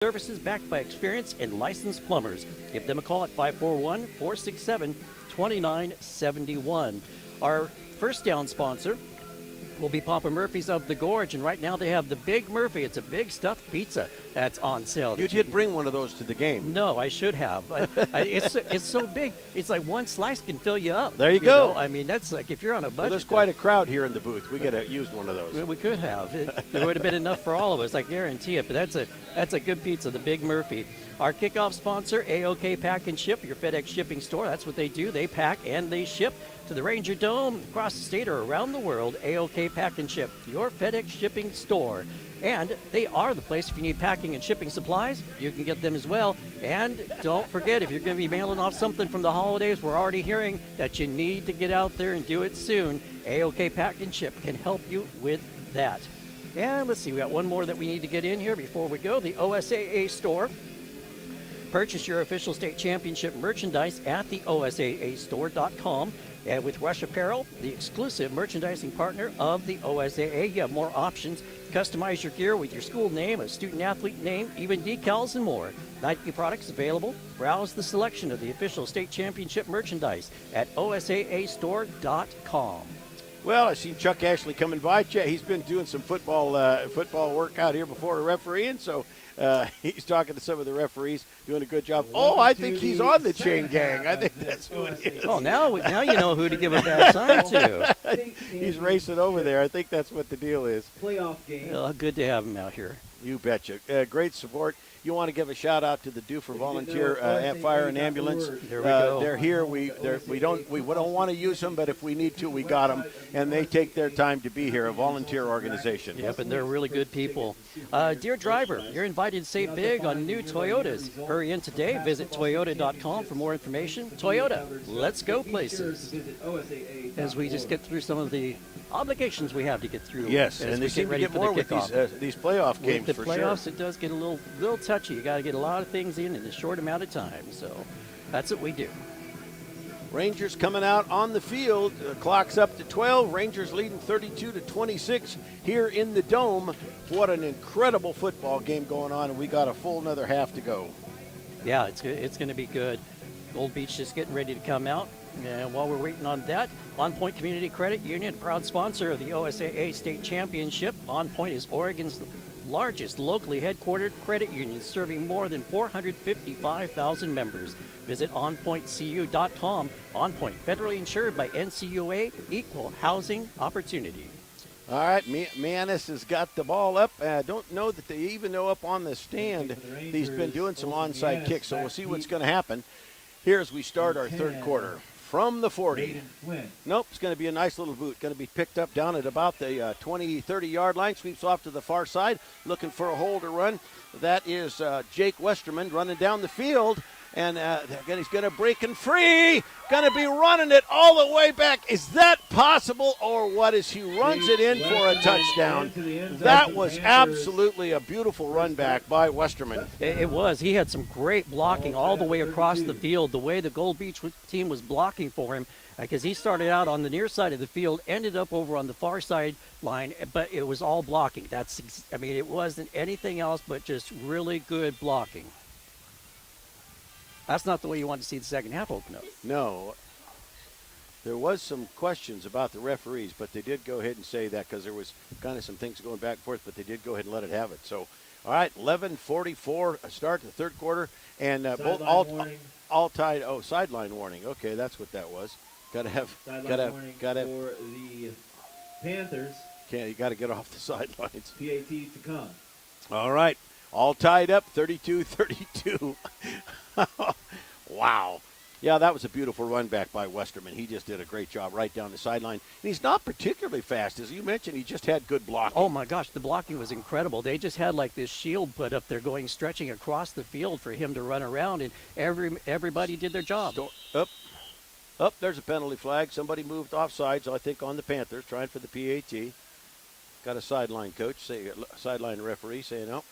Services backed by experienced and licensed plumbers. Give them a call at 541-467-2971. Our first down sponsor will be Papa Murphy's of the Gorge, and right now they have the Big Murphy. It's a big stuffed pizza that's on sale. You did bring one of those to the game. No, I should have. It's so big. It's like one slice can fill you up. There you go. I mean, that's like if you're on a budget. Well, there's quite a crowd here in the booth. We could have used one of those. We could have. There would have been enough for all of us, I guarantee it. But that's a good pizza, the Big Murphy. Our kickoff sponsor, AOK Pack and Ship, your FedEx shipping store. That's what they do. They pack and they ship to the Ranger Dome, across the state or around the world. AOK Pack and Ship, your FedEx shipping store. And they are the place if you need packing and shipping supplies. You can get them as well. And don't forget, if you're going to be mailing off something from the holidays, we're already hearing that you need to get out there and do it soon. AOK Pack and Ship can help you with that. And let's see, we got one more that we need to get in here before we go. The OSAA store. Purchase your official state championship merchandise at the OSAAstore.com. And with Rush Apparel, the exclusive merchandising partner of the OSAA, you have more options. Customize your gear with your school name, a student-athlete name, even decals and more. Nike products available. Browse the selection of the official state championship merchandise at OSAAstore.com. Well, I seen Chuck Ashley coming by. He's been doing some football work out here before the refereeing, so he's talking to some of the referees, doing a good job. Oh, I think he's on the chain gang. I think that's who it is. Oh, now you know who to give a bad sign to. He's racing over there. I think that's what the deal is. Playoff game. Well, good to have him out here. You betcha. Great support. You want to give a shout out to the Dufur Volunteer Fire and Ambulance. There we go. They're here. We don't want to use them, but if we need to, we got them, and they take their time to be here. A volunteer organization. Yep, and they're really good people. Dear driver, you're invited to save big on new Toyotas. Hurry in today. Visit Toyota.com for more information. Toyota, let's go places. As we just get through some of the obligations we have to get through. Yes, as and we they seem to ready get for more the with kickoff. these playoff games with the for playoffs, sure. it does get a little touchy. You got to get a lot of things in a short amount of time. So that's what we do. Rangers coming out on the field. Clock's up to 12. Rangers leading 32-26 here in the Dome. What an incredible football game going on, and we got a full another half to go. Yeah, it's going to be good. Gold Beach just getting ready to come out. And while we're waiting on that, On Point Community Credit Union, proud sponsor of the OSAA State Championship. On Point is Oregon's largest locally headquartered credit union, serving more than 455,000 members. Visit onpointcu.com. On Point, federally insured by NCUA, equal housing opportunity. All right, Manis has got the ball up. I don't know that they even know up on the stand. He's been doing some onside kicks, so we'll see what's going to happen here as we start our third quarter. From the 40. Nope, it's going to be a nice little boot. Going to be picked up down at about the 20, 30-yard line. Sweeps off to the far side, looking for a hole to run. That is Jake Westerman running down the field. And again, he's going to break and free. Going to be running it all the way back. Is that possible or what? As he runs it in for a touchdown. That was absolutely a beautiful run back by Westerman. It was. He had some great blocking all the way across the field. The way the Gold Beach team was blocking for him, because he started out on the near side of the field, ended up over on the far side line, but it was all blocking. It wasn't anything else but just really good blocking. That's not the way you want to see the second half open up. No. There was some questions about the referees, but they did go ahead and say that because there was kind of some things going back and forth, but they did go ahead and let it have it. So, all right, 11:44 start the third quarter, and both all tied. Oh, sideline warning. Okay, that's what that was. Got to have for the Panthers. You got to get off the sidelines. PAT to come. All right, all tied up, 32-32. Wow. Yeah, that was a beautiful run back by Westerman. He just did a great job right down the sideline. And he's not particularly fast. As you mentioned, he just had good blocking. Oh, my gosh, the blocking was incredible. They just had like this shield put up there stretching across the field for him to run around, and everybody did their job. Up, there's a penalty flag. Somebody moved offsides, I think, on the Panthers, trying for the PAT. Got a sideline coach, sideline referee saying no.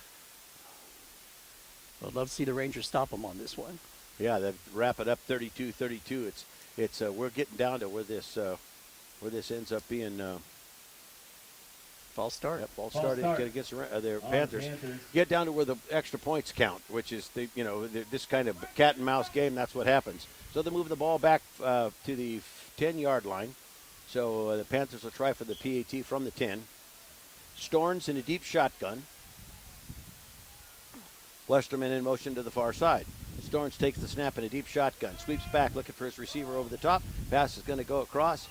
I'd love to see the Rangers stop them on this one. Yeah, they wrap it up 32-32. It's we're getting down to where this ends up being false start. Yep, false False start start. against their On Panthers. Get down to where the extra points count, which is this kind of cat and mouse game. That's what happens. So they move the ball back to the 10-yard line. So the Panthers will try for the PAT from the 10. Storns in a deep shotgun. Westerman in motion to the far side. Storns takes the snap in a deep shotgun. Sweeps back, looking for his receiver over the top. Pass is going to go across.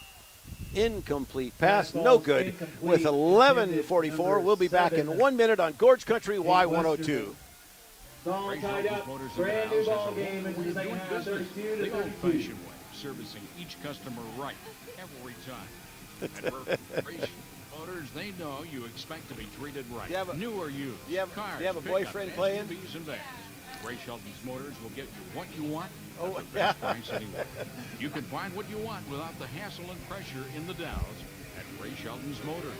Incomplete pass, no good. With 11:44, we'll be back in 1 minute on Gorge Country Y102. All tied up. Brand new ball game in the second half, 32 to The 32. old-fashioned way, servicing each customer right every time. At Ray Motors, they know you expect to be treated right. New or used, cars, do you have a pickup, boyfriend playing? SUVs and vans. Ray Shelton's Motors will get you what you want Oh, at the best price anywhere. You can find what you want without the hassle and pressure in the Dalles at Ray Shelton's Motors.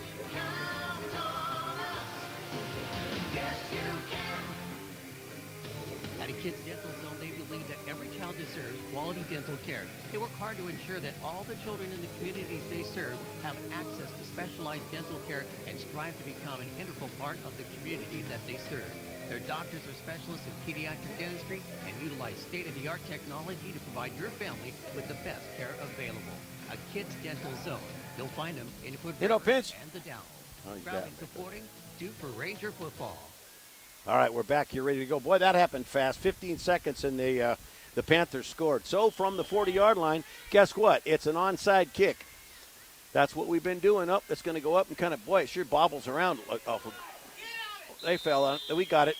At a Kids Dental Zone, they believe that every child deserves quality dental care. They work hard to ensure that all the children in the communities they serve have access to specialized dental care and strive to become an integral part of the community that they serve. Their doctors are specialists in pediatric dentistry and utilize state-of-the-art technology to provide your family with the best care available. A Kids Dental Zone. You'll find them in Foot Hit on pinch. and the Down. Oh, you Proudly got it. supporting Dufur Ranger football. All right, we're back here ready to go. Boy, that happened fast. 15 seconds and the Panthers scored. So from the 40-yard line, guess what? It's an onside kick. That's what we've been doing. Up, it's going to go up and kind of, boy, it sure bobbles around. They fell on it. We got it.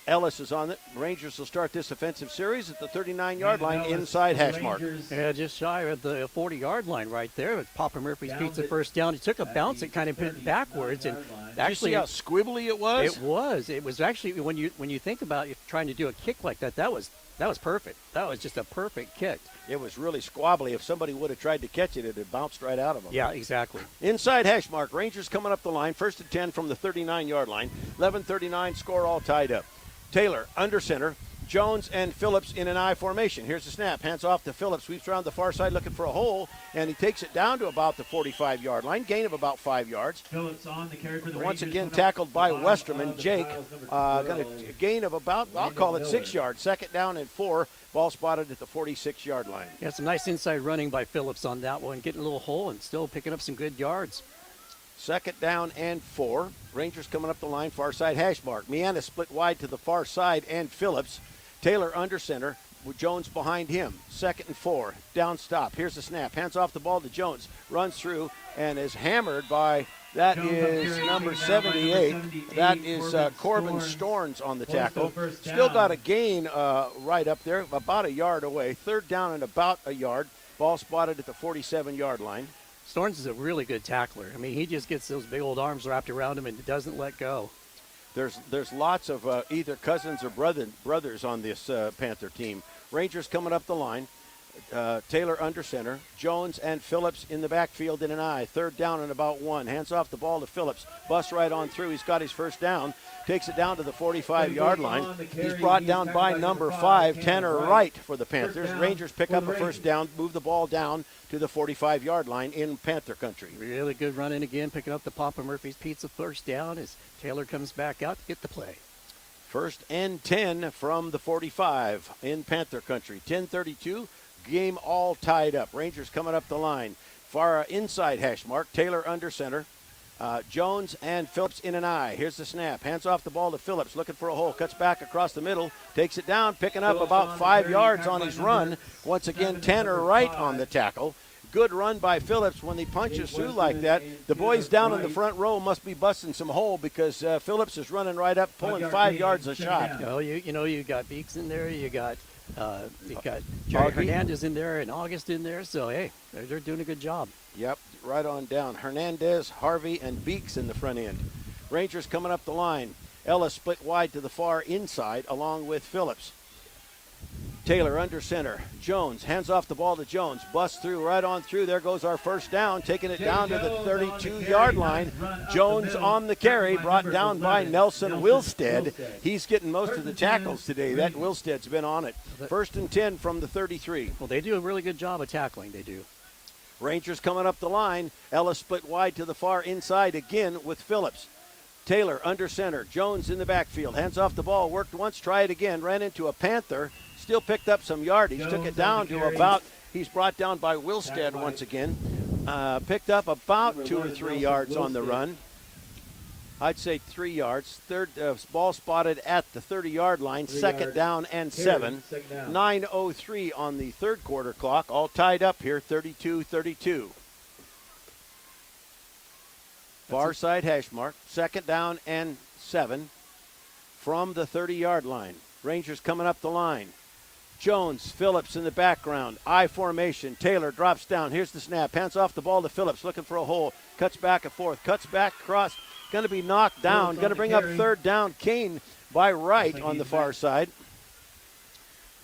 Ellis is on it. Rangers will start this offensive series at the 39-yard line inside hash mark. Yeah, just shy of the 40-yard line right there. With Papa Murphy's Pizza first down. He took a bounce and kind of put it backwards. And actually, Did you see how squibbly it was? It was. It was actually, when you think about it, trying to do a kick like that, that was perfect. That was just a perfect kick. It was really squabbly. If somebody would have tried to catch it, it had bounced right out of them. Yeah, exactly. Inside hash mark. Rangers coming up the line. First and 10 from the 39-yard line. 11:39, score all tied up. Taylor under center. Jones and Phillips in an I formation. Here's the snap. Hands off to Phillips. Sweeps around the far side looking for a hole, and he takes it down to about the 45-yard line. Gain of about 5 yards. Phillips on the carry for the Once Rangers, again coming up tackled by the bottom Westerman. of the Jake piles, number got 12. a gain of about, I'll call it 6 yards. Second down and 4. Ball spotted at the 46-yard line. Yeah, some nice inside running by Phillips on that one. Getting a little hole and still picking up some good yards. Second down and 4. Rangers coming up the line, far side hash mark. Miana split wide to the far side and Phillips. Taylor under center with Jones behind him. Second and 4. Down stop. Here's the snap. Hands off the ball to Jones. Runs through and is hammered by, that Jones is up carry, number taken down by 78. number 78, That is Corbin Storns. Storns on the Close to tackle. first Still down. got a gain right up there, about a yard away. Third down and about a yard. Ball spotted at the 47-yard line. Storns is a really good tackler. I mean, he just gets those big old arms wrapped around him and doesn't let go. There's lots of either cousins or brothers on this Panther team. Rangers coming up the line. Taylor under center. Jones and Phillips in the backfield in an I. Third down and about 1. Hands off the ball to Phillips. Busts right on through. He's got his first down. Takes it down to the 45-yard line. He's brought down by number 5, Tanner Wright for the Panthers. Rangers pick up a first down, move the ball down to the 45-yard line in Panther country. Really good running again, picking up the Papa Murphy's Pizza first down as Taylor comes back out to get the play. First and 10 from the 45 in Panther country. 10:32. Game all tied up. Rangers coming up the line. Far inside hash mark. Taylor under center. Jones and Phillips in an I. Here's the snap. Hands off the ball to Phillips. Looking for a hole. Cuts back across the middle. Takes it down. Picking up about 5 yards on his run. Once again, Tanner Wright on the tackle. Good run by Phillips when he punches through like that. The boys down in the front row must be busting some hole because Phillips is running right up, pulling 5 yards a shot. You got Beeks in there. You got Jerry Hernandez in there and August in there. So, hey, they're doing a good job. Yep, right on down. Hernandez, Harvey, and Beeks in the front end. Rangers coming up the line. Ellis split wide to the far inside along with Phillips. Taylor under center. Jones hands off the ball to Jones. Busts through, right on through. There goes our first down, taking it down to the 32-yard line. Jones on the carry, brought down by Nelson Wilstead. He's getting most of the tackles today. That Wilstead's been on it. First and 10 from the 33. Well, they do a really good job of tackling. They do. Rangers coming up the line. Ellis split wide to the far inside again with Phillips. Taylor under center. Jones in the backfield. Hands off the ball. Worked once. Try it again. Ran into a Panther. Still picked up some yardage. Took it down to about, he's brought down by Wilstead once again. Picked up about 2 or 3 yards on the run. I'd say 3 yards. Third ball spotted at the 30-yard line. Second down and 7. 9:03 on the third quarter clock. All tied up here, 32-32. Far side hash mark. Second down and 7 from the 30-yard line. Rangers coming up the line. Jones, Phillips in the background. I formation. Taylor drops down. Here's the snap. Hands off the ball to Phillips. Looking for a hole. Cuts back and forth. Cuts back across. Going to be knocked down. Going to bring up third down. Kane by right on the far side.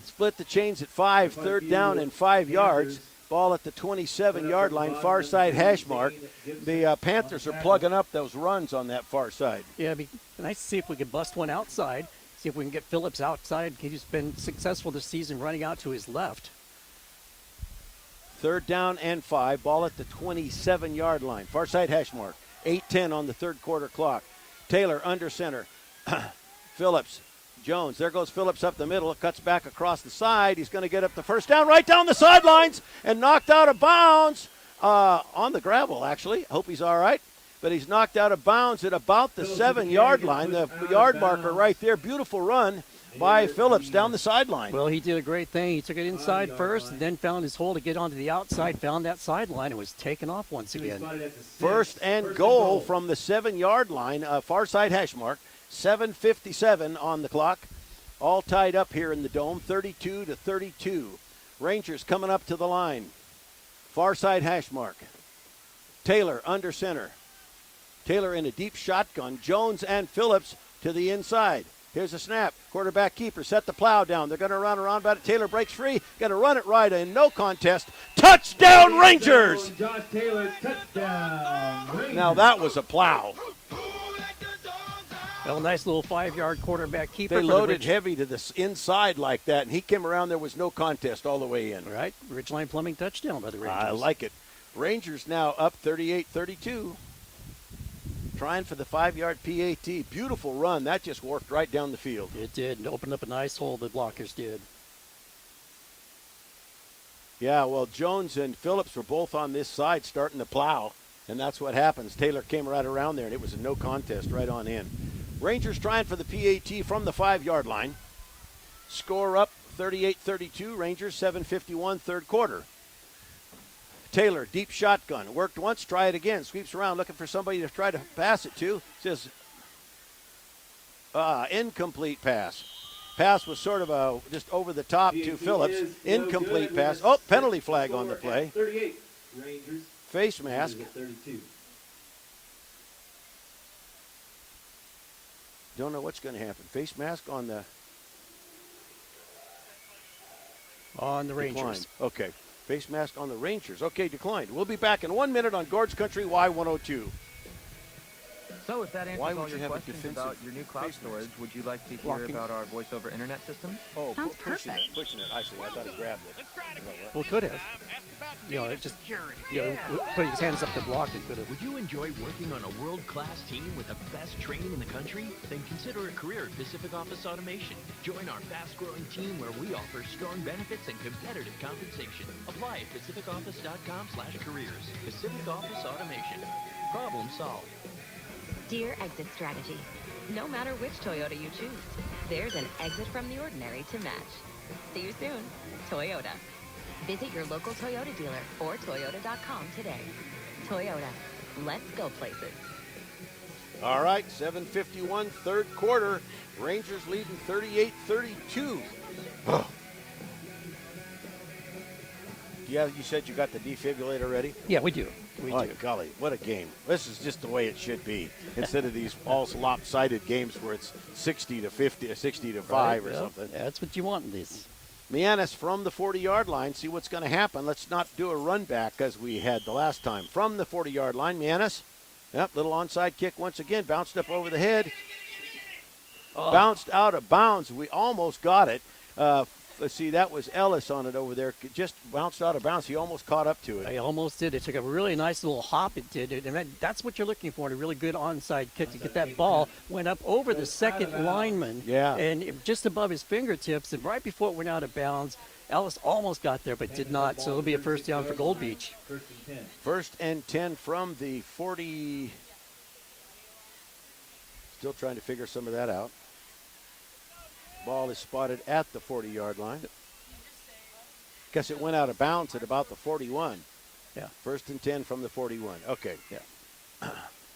Split the chains at 5. Third down and 5 yards. Ball at the 27-yard line. Far side hash mark. The Panthers are plugging up those runs on that far side. Yeah, it'd be nice to see if we can bust one outside. See if we can get Phillips outside. He's been successful this season running out to his left. Third down and 5. Ball at the 27-yard line. Far side hash mark. 8:10 on the third quarter clock. Taylor under center. Phillips. Jones. There goes Phillips up the middle. Cuts back across the side. He's going to get up the first down right down the sidelines and knocked out of bounds on the gravel, actually. Hope he's all right. But he's knocked out of bounds at about the 7-yard line. The yard marker right there. Beautiful run by Phillips down the sideline. Well, he did a great thing. He took it inside first and then found his hole to get onto the outside, found that sideline, and was taken off once again. First and goal from the 7-yard line, far side hash mark. 7:57 on the clock. All tied up here in the Dome, 32-32. Rangers coming up to the line. Far side hash mark. Taylor under center. Taylor in a deep shotgun. Jones and Phillips to the inside. Here's a snap. Quarterback keeper set the plow down. They're going to run around about it. Taylor breaks free. Going to run it right in. No contest. Touchdown Rangers! Josh Taylor, touchdown. Rangers. Now that was a plow. Well, nice little 5-yard quarterback keeper. They loaded heavy to the inside like that, and he came around. There was no contest all the way in. Right. Ridgeline Plumbing touchdown by the Rangers. I like it. Rangers now up 38-32. Trying for the 5-yard PAT. Beautiful run. That just worked right down the field. It did. And opened up a nice hole, the blockers did. Yeah, well, Jones and Phillips were both on this side starting to plow, and that's what happens. Taylor came right around there, and it was a no contest right on in. Rangers trying for the PAT from the 5-yard line. Score up 38-32. Rangers 7:51 third quarter. Taylor, deep shotgun. Worked once, try it again. Sweeps around looking for somebody to try to pass it to. Says, incomplete pass. Pass was sort of just over the top to Phillips. Incomplete pass. Oh, penalty flag on the play. 38. Rangers. Face mask. 32. Don't know what's going to happen. Face mask on the Rangers. Declined. Okay. Face mask on the Rangers. Okay, declined. We'll be back in 1 minute on Gord's Country Y102. So if that Why answers all would you your have a questions defensive about your new cloud face storage, mask? would you like to hear Blocking. about our voice over internet system? Oh, Sounds pushing it. perfect. Pushing it. I see. I thought he grabbed it. Well, could have. It just, putting his hands up to block, it could have. Would you enjoy working on a world-class team with the best training in the country? Then consider a career at Pacific Office Automation. Join our fast-growing team where we offer strong benefits and competitive compensation. Apply at pacificoffice.com/careers. Pacific Office Automation. Problem solved. Dear Exit Strategy, no matter which Toyota you choose, there's an exit from the ordinary to match. See you soon, Toyota. Visit your local Toyota dealer or Toyota.com today. Toyota, let's go places. All right, 7:51 third quarter. Rangers leading 38-32. Yeah, you said you got the defibrillator ready? Yeah, we do. My golly, what a game. This is just the way it should be. Instead of these all lopsided games where it's 60-50 or 60-5 or something. That's what you want in these. Mianis from the 40-yard line. See what's going to happen. Let's not do a run back as we had the last time. From the 40-yard line, Mianis. Yep, little onside kick once again. Bounced up over the head. Bounced out of bounds. We almost got it. let's see, that was Ellis on it over there. Just bounced out of bounds. He almost caught up to it. I almost did. It took a really nice little hop. It did. And that's what you're looking for in a really good onside kick to get that ball. Went up over the second lineman. Yeah. And just above his fingertips. And right before it went out of bounds, Ellis almost got there but did not. So it'll be a first down for Gold Beach. First and 10 from the 40. Still trying to figure some of that out. Ball is spotted at the 40-yard line. Guess it went out of bounds at about the 41. Yeah. First and 10 from the 41. Okay. Yeah.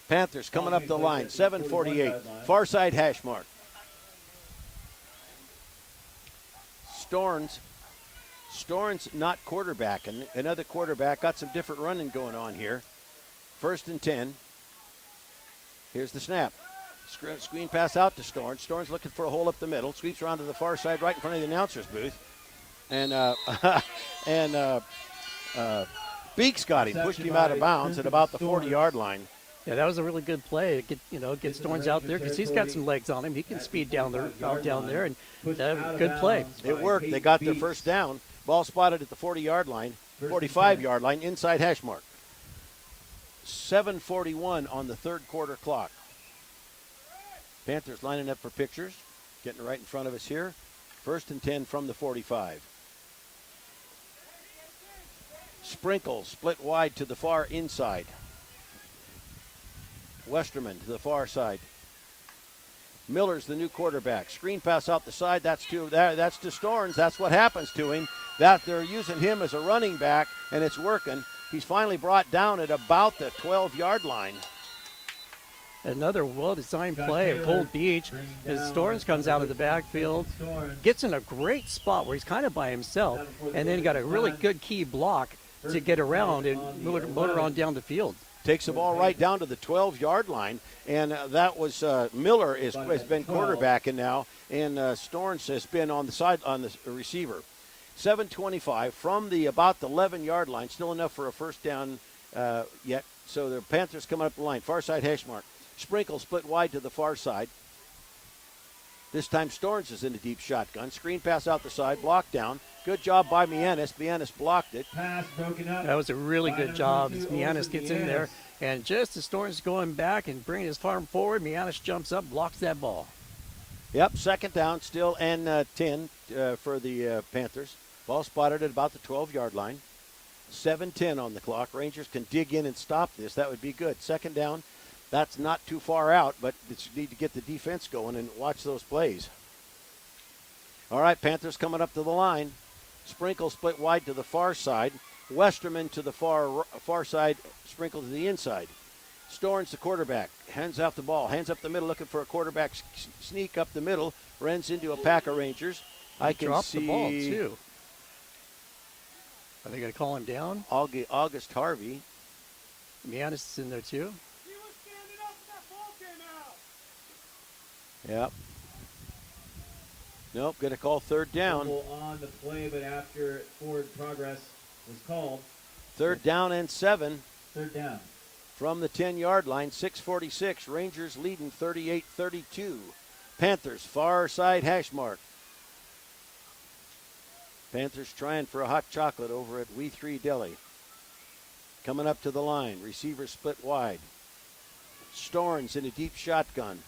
Panthers coming up the line, 7:48. Far side hash mark. Storns not quarterback. And another quarterback got some different running going on here. First and 10. Here's the snap. Screen pass out to Storns. Storns looking for a hole up the middle. Sweeps around to the far side right in front of the announcer's booth. And Beeks got him, pushed him out of bounds at about the 40-yard line. Yeah, that was a really good play. Get Storns out there because he's got some legs on him. He can speed down there, and good play. It worked. They got their first down. Ball spotted at the 40-yard line, 45-yard line, inside hash mark. 7:41 on the third quarter clock. Panthers lining up for pictures, getting right in front of us here. First and 10 from the 45. Sprinkle split wide to the far inside. Westerman to the far side. Miller's the new quarterback. Screen pass out the side. That's to Storns. That's what happens to him. That they're using him as a running back, and it's working. He's finally brought down at about the 12-yard line. Another well-designed play of Gold Beach as Storns comes out of the backfield, gets in a great spot where he's kind of by himself, and then got a really good key block to get around and motor on down the field. Takes the ball right down to the 12-yard line, and that was Miller has been quarterbacking now, and Storns has been on the side on the receiver. 7:25 from about the 11-yard line, still enough for a first down yet. So the Panthers coming up the line, far side hash mark. Sprinkle split wide to the far side. This time Storns is in the deep shotgun. Screen pass out the side, blocked down. Good job by Mianis. Mianis blocked it. Pass broken up. That was a really good job as Mianis gets in there. And just as Storns is going back and bringing his arm forward, Mianis jumps up, blocks that ball. Yep, second down still and 10 for the Panthers. Ball spotted at about the 12-yard line. 7:10 on the clock. Rangers can dig in and stop this. That would be good. Second down. That's not too far out, but you need to get the defense going and watch those plays. All right, Panthers coming up to the line. Sprinkle split wide to the far side. Westerman to the far side. Sprinkle to the inside. Storns the quarterback. Hands off the ball. Hands up the middle, looking for a quarterback sneak up the middle. Runs into a pack of Rangers. I can dropped see the ball too. Are they going to call him down? August Harvey. Mianis is in there too. Yep. Nope, going to call third down. On the play, but after forward progress was called. Third down and 7. Third down. From the 10-yard line, 6:46. Rangers leading 38-32. Panthers far side hash mark. Panthers trying for a hot chocolate over at We 3 Deli. Coming up to the line. Receiver split wide. Storns in a deep shotgun.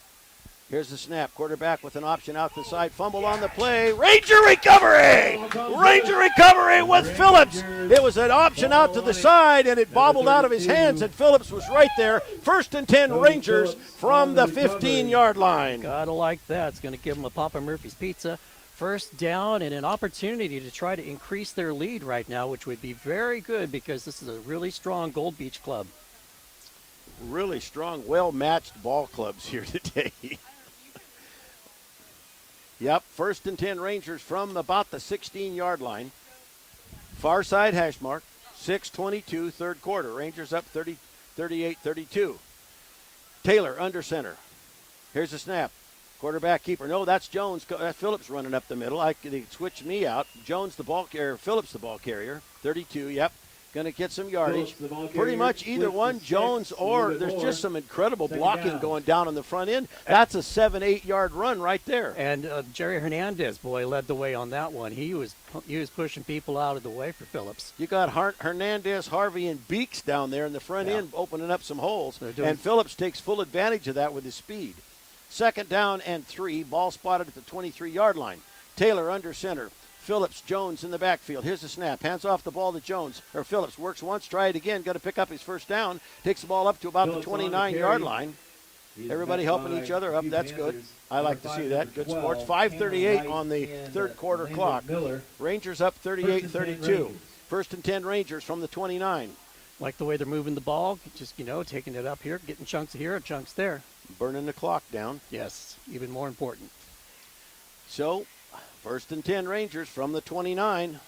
Here's the snap. Quarterback with an option out the side. Fumble on the play. Ranger recovery! Ranger recovery with Phillips. It was an option out to the side, and it bobbled out of his hands, and Phillips was right there. First and 10 Rangers from the 15-yard line. Gotta like that. It's going to give them a Papa Murphy's Pizza. First down and an opportunity to try to increase their lead right now, which would be very good because this is a really strong Gold Beach club. Really strong, well-matched ball clubs here today. Yep, first and 10 Rangers from about the 16-yard line. Far side hash mark, 6:22, third quarter. Rangers up 38-32. Taylor under center. Here's the snap. Quarterback keeper. No, that's Jones. That's Phillips running up the middle. They switched me out. Jones the ball carrier. Phillips the ball carrier. 32, yep. going to get some yardage. Phillips, the ball Pretty carrier, much either splits one, to 6, Jones, a or little bit there's more. just some incredible Second blocking down. going down on the front end. That's a 7-8 yard run right there. And Jerry Hernandez, boy, led the way on that one. He was pushing people out of the way for Phillips. You got Hernandez, Harvey, and Beeks down there in the front end opening up some holes. And Phillips takes full advantage of that with his speed. 2nd down and 3. Ball spotted at the 23-yard line. Taylor under center. Phillips, Jones in the backfield. Here's the snap. Hands off the ball to Jones. Or Phillips works once, try it again. Got to pick up his first down. Takes the ball up to about Phillips the on the 29-yard carry. line. He's Everybody back helping by each other up. Hugh That's good. Panthers. I like to Number see 5, that. Good 12, sports. Cameron 5:38 Wright on the and, third quarter Landon clock. Miller. Rangers up 38-32. Rangers. 1st and 10 Rangers from the 29. Like the way they're moving the ball, just, taking it up here, getting chunks here, chunks there. Burning the clock down. Yes, even more important. So, 1st and 10 Rangers from the 29.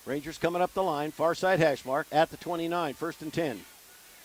Rangers coming up the line, far side hash mark at the 29, 1st and 10.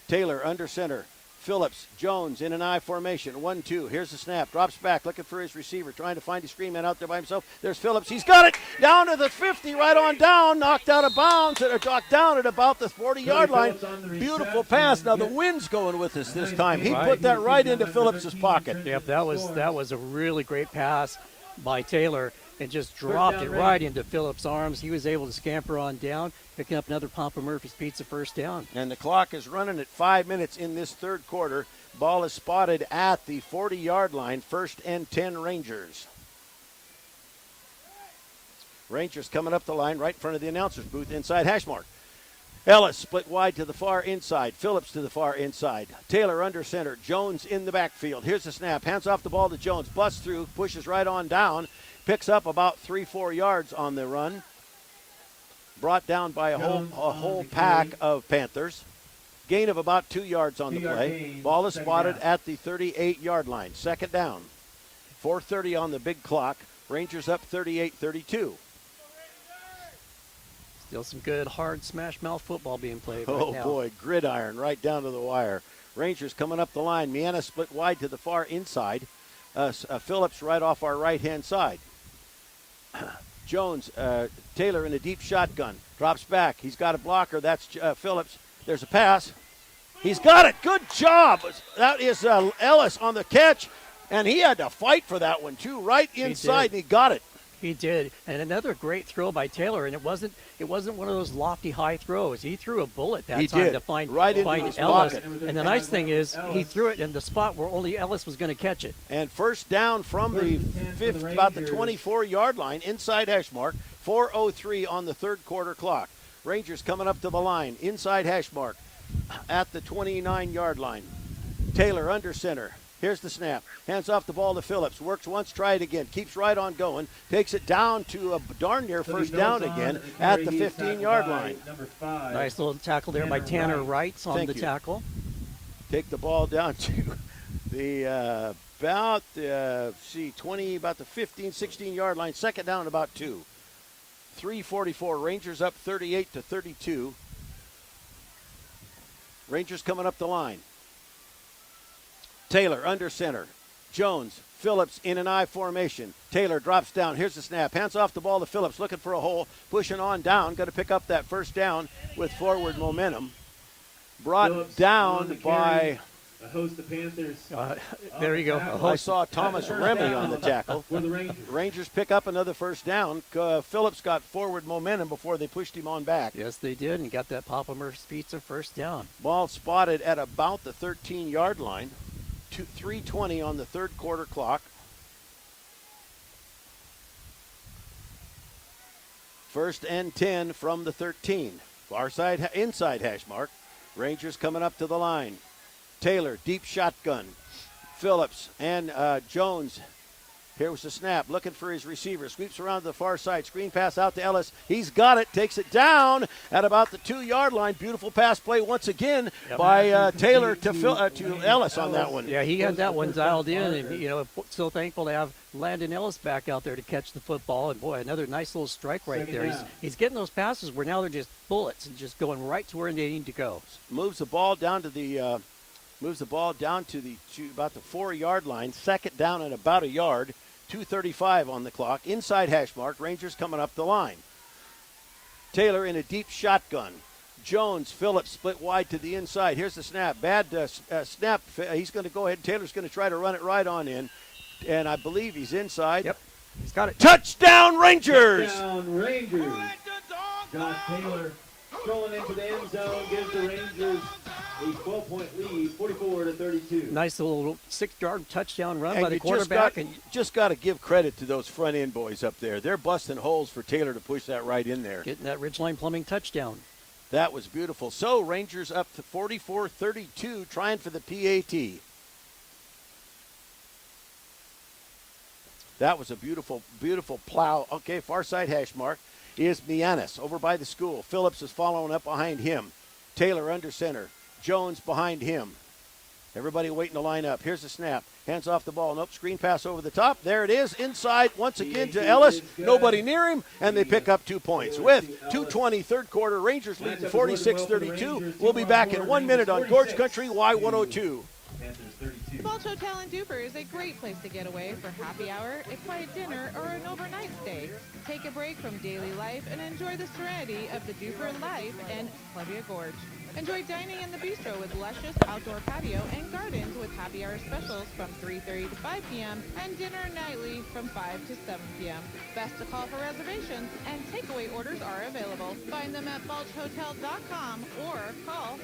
Taylor under center. Phillips, Jones in an I formation. 1-2. Here's the snap. Drops back, looking for his receiver, trying to find his screen man out there by himself. There's Phillips. He's got it down to the 50, right on down. Knocked out of bounds, or knocked down at about the 40-yard line. Beautiful pass. Now the wind's going with us this time. He put that right into Phillips's pocket. Yep, that was a really great pass by Taylor, and just dropped it right into Phillips' arms. He was able to scamper on down, picking up another Papa Murphy's Pizza first down. And the clock is running at 5 minutes in this third quarter. Ball is spotted at the 40-yard line. 1st and 10 Rangers. Rangers coming up the line right in front of the announcer's booth inside hash mark. Ellis split wide to the far inside. Phillips to the far inside. Taylor under center. Jones in the backfield. Here's the snap. Hands off the ball to Jones. Busts through. Pushes right on down. Picks up about 3-4 yards on the run. Brought down by a whole pack of Panthers. Gain of about 2 yards on the play. Ball is spotted at the 38-yard line. 2nd down. 4:30 on the big clock. Rangers up 38-32. Still some good, hard, smash-mouth football being played right now. Oh, boy, gridiron right down to the wire. Rangers coming up the line. Miana split wide to the far inside. Phillips right off our right-hand side. Jones, Taylor in a deep shotgun. Drops back. He's got a blocker. That's Phillips. There's a pass. He's got it. Good job. That is Ellis on the catch, and he had to fight for that one, too. Right inside, and he got it. He did, and another great throw by Taylor, and it wasn't one of those lofty high throws. He threw a bullet that time to find Ellis. pocket. And the nice thing is he threw it in the spot where only Ellis was going to catch it. And first down from the about the 24-yard line, inside hash mark. 4:03 on the third quarter clock. Rangers coming up to the line, inside hash mark at the 29-yard line. Taylor under center. Here's the snap. Hands off the ball to Phillips. Works once, try it again. Keeps right on going. Takes it down to a darn near first down again at the 15-yard line. Nice little tackle there by Tanner Wrights on the tackle. Take the ball down to the about the 15, 16-yard line. 2nd down, about 2. 3:44. Rangers up 38-32. Rangers coming up the line. Taylor under center. Jones, Phillips in an I formation. Taylor drops down. Here's the snap. Hands off the ball to Phillips, looking for a hole. Pushing on down. Got to pick up that first down with forward momentum. Brought Phillips down by... a host of Panthers. There you go. I saw Thomas Remy on the tackle. For the Rangers. Rangers pick up another first down. Phillips got forward momentum before they pushed him on back. Yes, they did, and got that Papa Murphy's Pizza first down. Ball spotted at about the 13-yard line. 3:20 on the third quarter clock. First and 10 from the 13. Far side, inside hash mark. Rangers coming up to the line. Taylor, deep shotgun. Phillips and Jones. Here was the snap, looking for his receiver. Sweeps around to the far side. Screen pass out to Ellis. He's got it. Takes it down at about the 2-yard line. Beautiful pass play once again by Taylor to Ellis on that one. Yeah, he had that one dialed in, and so thankful to have Landon Ellis back out there to catch the football. And boy, another nice little strike right there. He's getting those passes where now they're just bullets and just going right to where they need to go. Moves the ball down to the about the 4-yard line. 2nd down and about a yard. 2:35 on the clock. Inside hash mark. Rangers coming up the line. Taylor in a deep shotgun. Jones, Phillips split wide to the inside. Here's the snap. Bad snap. He's going to go ahead. Taylor's going to try to run it right on in. And I believe he's inside. Yep. He's got it. Touchdown, Rangers! Touchdown, Rangers. Josh Taylor strolling into the end zone gives the Rangers a 12-point lead, 44-32. Nice little 6-yard touchdown run And by the you quarterback. just got to give credit to those front end boys up there. They're busting holes for Taylor to push that right in there. Getting that Ridgeline Plumbing touchdown. That was beautiful. So Rangers up to 44-32, trying for the PAT. That was a beautiful, beautiful plow. Okay, far side hash mark is Mianis over by the school. Phillips is following up behind him. Taylor under center. Jones behind him. Everybody waiting to line up. Here's the snap. Hands off the ball. Nope, screen pass over the top. There it is. Inside once again to Ellis. Nobody near him, and they pick up 2 points. With 2:20 third quarter, Rangers leading 46-32. We'll be back in 1 minute on Gorge Country Y102. The Balch Hotel in Dufur is a great place to get away for happy hour, a quiet dinner, or an overnight stay. Take a break from daily life and enjoy the serenity of the Dufur life and Columbia Gorge. Enjoy dining in the bistro with luscious outdoor patio and gardens with happy hour specials from 3:30 to 5 p.m. and dinner nightly from 5 to 7 p.m. Best to call for reservations, and takeaway orders are available. Find them at balchhotel.com or call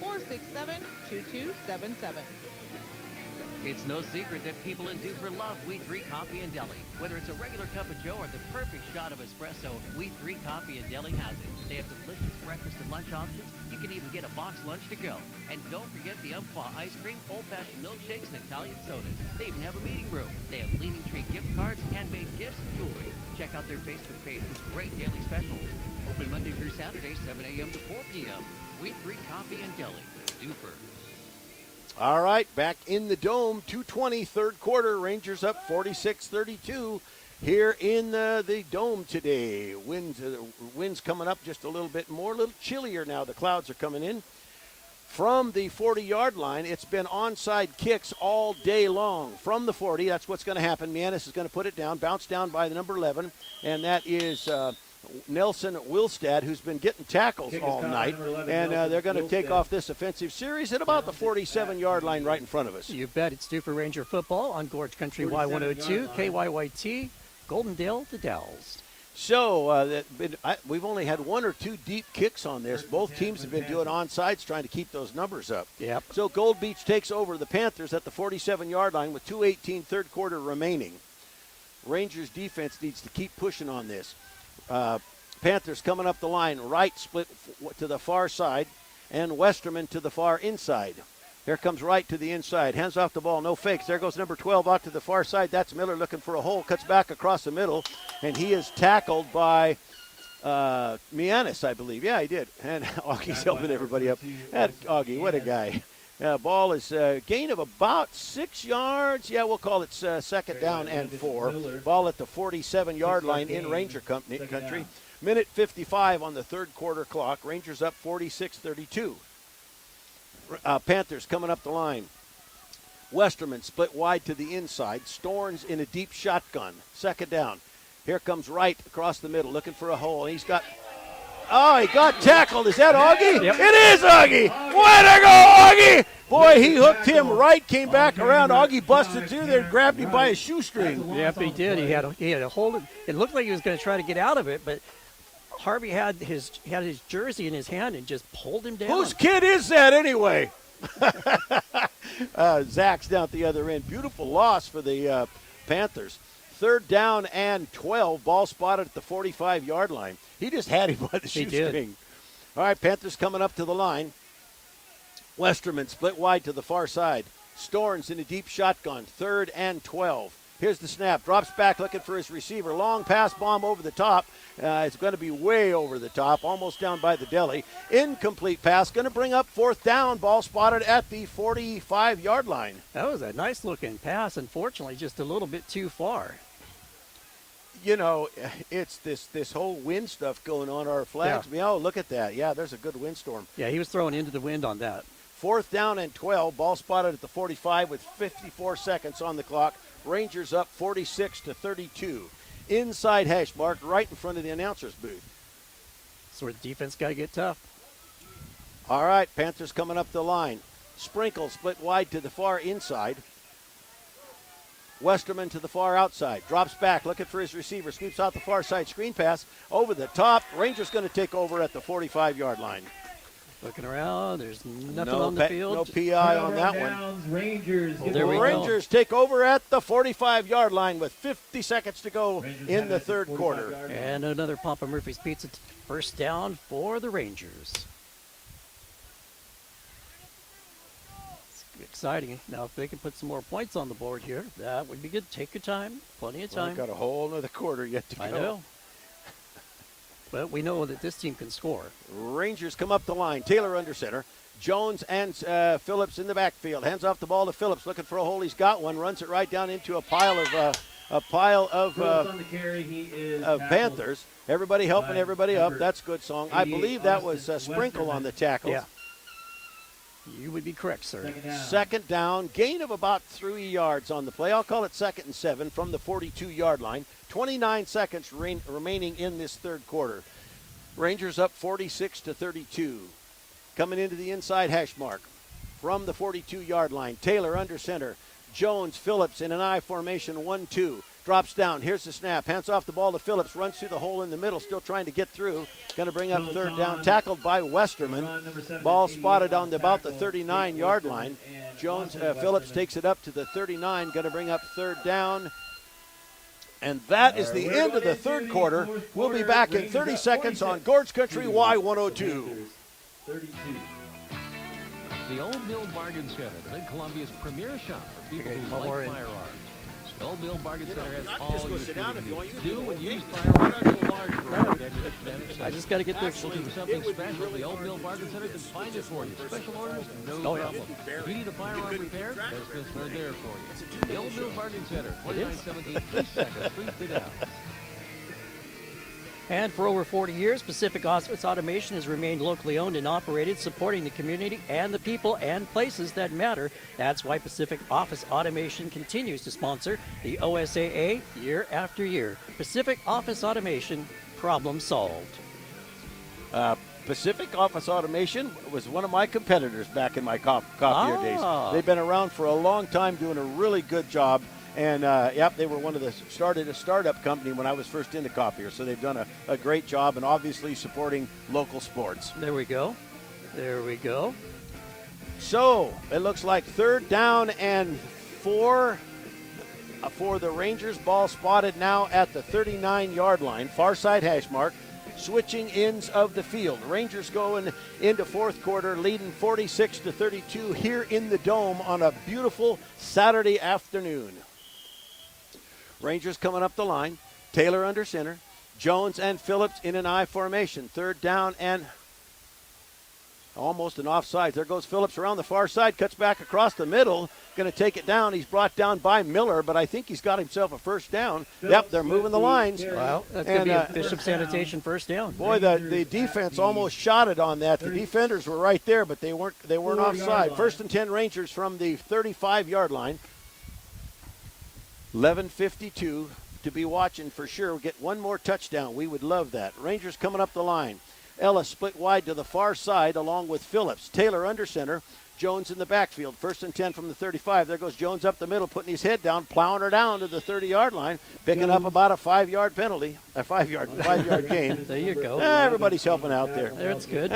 541-467-2277. It's no secret that people in Dufur love Wheat 3 Coffee and Deli. Whether it's a regular cup of joe or the perfect shot of espresso, Wheat 3 Coffee and Deli has it. They have delicious breakfast and lunch options. You can even get a box lunch to go. And don't forget the Umpqua ice cream, old-fashioned milkshakes, and Italian sodas. They even have a meeting room. They have Leaning Tree gift cards, handmade gifts, and jewelry. Check out their Facebook page with great daily specials. Open Monday through Saturday, 7 a.m. to 4 p.m. Wheat 3 Coffee and Deli, Dufur. All right, back in the Dome, 2:20 third quarter. Rangers up 46-32 here in the Dome today. Winds coming up just a little bit more, a little chillier now. The clouds are coming in. From the 40-yard line, it's been onside kicks all day long. From the 40, that's what's going to happen. Mianis is going to put it down, bounce down by the number 11, and that is Nelson Wilstead, who's been getting tackles all night, and they're going to take off this offensive series at about the 47-yard line right in front of us. You bet. It's Dufur Ranger football on Gorge Country Y102, KYYT, Goldendale to Dalles. So we've only had 1 or 2 deep kicks on this. Both teams have been doing onsides, trying to keep those numbers up. Yep. So Gold Beach takes over the Panthers at the 47-yard line with 2:18 third quarter remaining. Rangers defense needs to keep pushing on this. Panthers coming up the line, right split to the far side, and Westerman to the far inside. Here comes right to the inside, hands off the ball, no fakes. There goes number 12 out to the far side. That's Miller looking for a hole, cuts back across the middle, and he is tackled by Mianis, I believe. Yeah, he did. And Augie's helping everybody up. That Augie, what a guy. Ball is a gain of about 6 yards. Yeah, we'll call it second down and 4. Ball at the 47-yard line in Ranger country. Minute 55 on the third quarter clock. Rangers up 46-32. Panthers coming up the line. Westerman split wide to the inside. Storns in a deep shotgun. Second down. Here comes Wright across the middle looking for a hole. He's got... Oh, he got tackled. Is that Augie? Yep. It is Augie. Way to go, Augie. Boy, he hooked him right, came back around. Augie busted through there and grabbed him by his shoestring. Yep, he did. He had a hold of it. Looked like he was going to try to get out of it, but Harvey had his jersey in his hand and just pulled him down. Whose kid is that anyway? Zach's down at the other end. Beautiful loss for the Panthers. Third down and 12. Ball spotted at the 45-yard line. He just had him by the shoestring. All right, Panthers coming up to the line. Westerman split wide to the far side. Storns in a deep shotgun. Third and 12. Here's the snap. Drops back looking for his receiver. Long pass bomb over the top. It's going to be way over the top, almost down by the deli. Incomplete pass. Going to bring up fourth down. Ball spotted at the 45-yard line. That was a nice-looking pass. Unfortunately, just a little bit too far. You know, it's this whole wind stuff going on our flags. Yeah. Oh, look at that. Yeah, there's a good windstorm. Yeah, he was throwing into the wind on that. Fourth down and 12. Ball spotted at the 45 with 54 seconds on the clock. Rangers up 46-32. Inside hash mark right in front of the announcer's booth. That's where the defense got to get tough. All right, Panthers coming up the line. Sprinkle split wide to the far inside. Westerman to the far outside. Drops back, looking for his receiver. Scoops out the far side. Screen pass over the top. Rangers going to take over at the 45-yard line. Looking around, there's nothing on the field. No PI on that one. Rangers. There we go. Rangers take over at the 45-yard line with 50 seconds to go in the third quarter. And another Papa Murphy's Pizza first down for the Rangers. It's exciting. Now, if they can put some more points on the board here, that would be good. Take your time. Plenty of time. We've got a whole other quarter yet to go. I know. But we know that this team can score. Rangers come up the line. Taylor under center. Jones and Phillips in the backfield. Hands off the ball to Phillips, looking for a hole. He's got one. Runs it right down into a pile of Panthers. Everybody helping everybody up. That's a good song. I believe that was Sprinkle on the tackle. Yeah. You would be correct, sir. Second down. Gain of about 3 yards on the play. I'll call it 2nd and 7 from the 42-yard line. 29 seconds remaining in this third quarter. Rangers up 46-32. Coming into the inside hash mark from the 42-yard line. Taylor under center. Jones, Phillips in an I formation, 1-2. Drops down. Here's the snap. Hands off the ball to Phillips. Runs through the hole in the middle. Still trying to get through. Going to bring up third down. Tackled by Westerman. Ball spotted on about the 39-yard line. Phillips takes it up to the 39. Going to bring up third down. And that is the end of the third quarter. We'll be back in 30 seconds on Gorge Country Y102. 32. The Old Mill Bargain Center, Mid-Columbia's premier shop for people who like firearms. The Old Mill Bargain Center has all your do and use firearms to a large variety of ammunition. I just got to get this. Looking for something special, the Old Mill Bargain Center can find it for you. Special orders, no problem. If you need a firearm repaired, there's this one there for you. The Old Mill Bargain Center, 2917 East 2nd Street, Vidal. And for over 40 years, Pacific Office Automation has remained locally owned and operated, supporting the community and the people and places that matter. That's why Pacific Office Automation continues to sponsor the OSAA year after year. Pacific Office Automation, problem solved. Pacific Office Automation was one of my competitors back in my copier days. They've been around for a long time doing a really good job. And, they were started a startup company when I was first into copier. So they've done a great job and obviously supporting local sports. There we go. There we go. So it looks like third down and 4 for the Rangers. Ball spotted now at the 39-yard line. Far side hash mark. Switching ends of the field. Rangers going into fourth quarter, leading 46-32 here in the Dome on a beautiful Saturday afternoon. Rangers coming up the line. Taylor under center. Jones and Phillips in an I formation. Third down and almost an offside. There goes Phillips around the far side, cuts back across the middle. Going to take it down. He's brought down by Miller, but I think he's got himself a first down. Yep, they're moving the lines. Wow, that's going to be a Bishop Sanitation first down. Boy, the defense almost shot it on that. The defenders were right there, but they weren't offside. First and 10 Rangers from the 35-yard line. 11:52 to be watching for sure. We'll get one more touchdown. We would love that. Rangers coming up the line. Ellis split wide to the far side along with Phillips. Taylor under center. Jones in the backfield. First and 10 from the 35. There goes Jones up the middle, putting his head down, plowing her down to the 30-yard line, picking up about a 5-yard penalty. A 5-yard gain. There you go. Everybody's helping out there. That's good.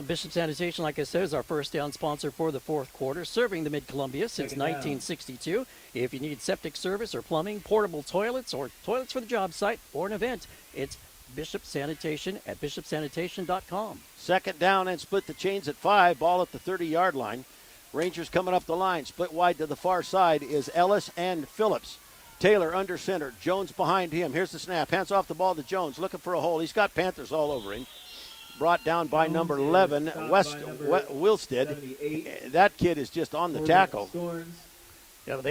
Bishop Sanitation, like I said, is our first down sponsor for the fourth quarter, serving the Mid-Columbia since 1962. If you need septic service or plumbing, portable toilets, or toilets for the job site or an event, it's Bishop Sanitation at bishopsanitation.com. Second down and split the chains at 5. Ball at the 30-yard line. Rangers coming up the line. Split wide to the far side is Ellis and Phillips. Taylor under center. Jones behind him. Here's the snap. Hands off the ball to Jones. Looking for a hole. He's got Panthers all over him. Brought down by number 11, Wilstead. That kid is just on the tackle. Yeah,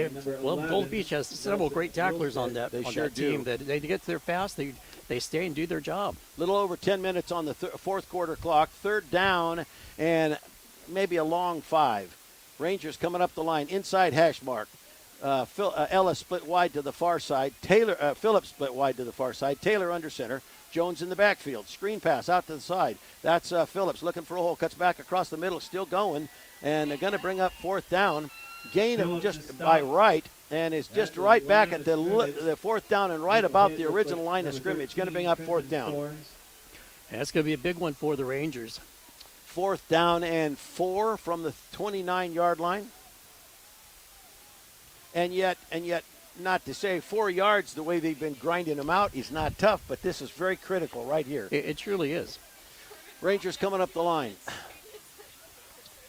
Gold Beach has several great tacklers on that team. That they get there fast. They stay and do their job. Little over 10 minutes on the fourth quarter clock. Third down and maybe a long 5. Rangers coming up the line. Inside hash mark. Ellis split wide to the far side. Phillips split wide to the far side. Taylor under center. Jones in the backfield. Screen pass out to the side. That's Phillips looking for a hole. Cuts back across the middle. Still going. And they're going to bring up fourth down. Gain of just by right. And it's just right back at the fourth down and right about the original line of scrimmage. Going to bring up fourth down. That's going to be a big one for the Rangers. Fourth down and 4 from the 29-yard line. And yet, not to say 4 yards the way they've been grinding them out is not tough, but this is very critical right here. It truly is. Rangers coming up the line.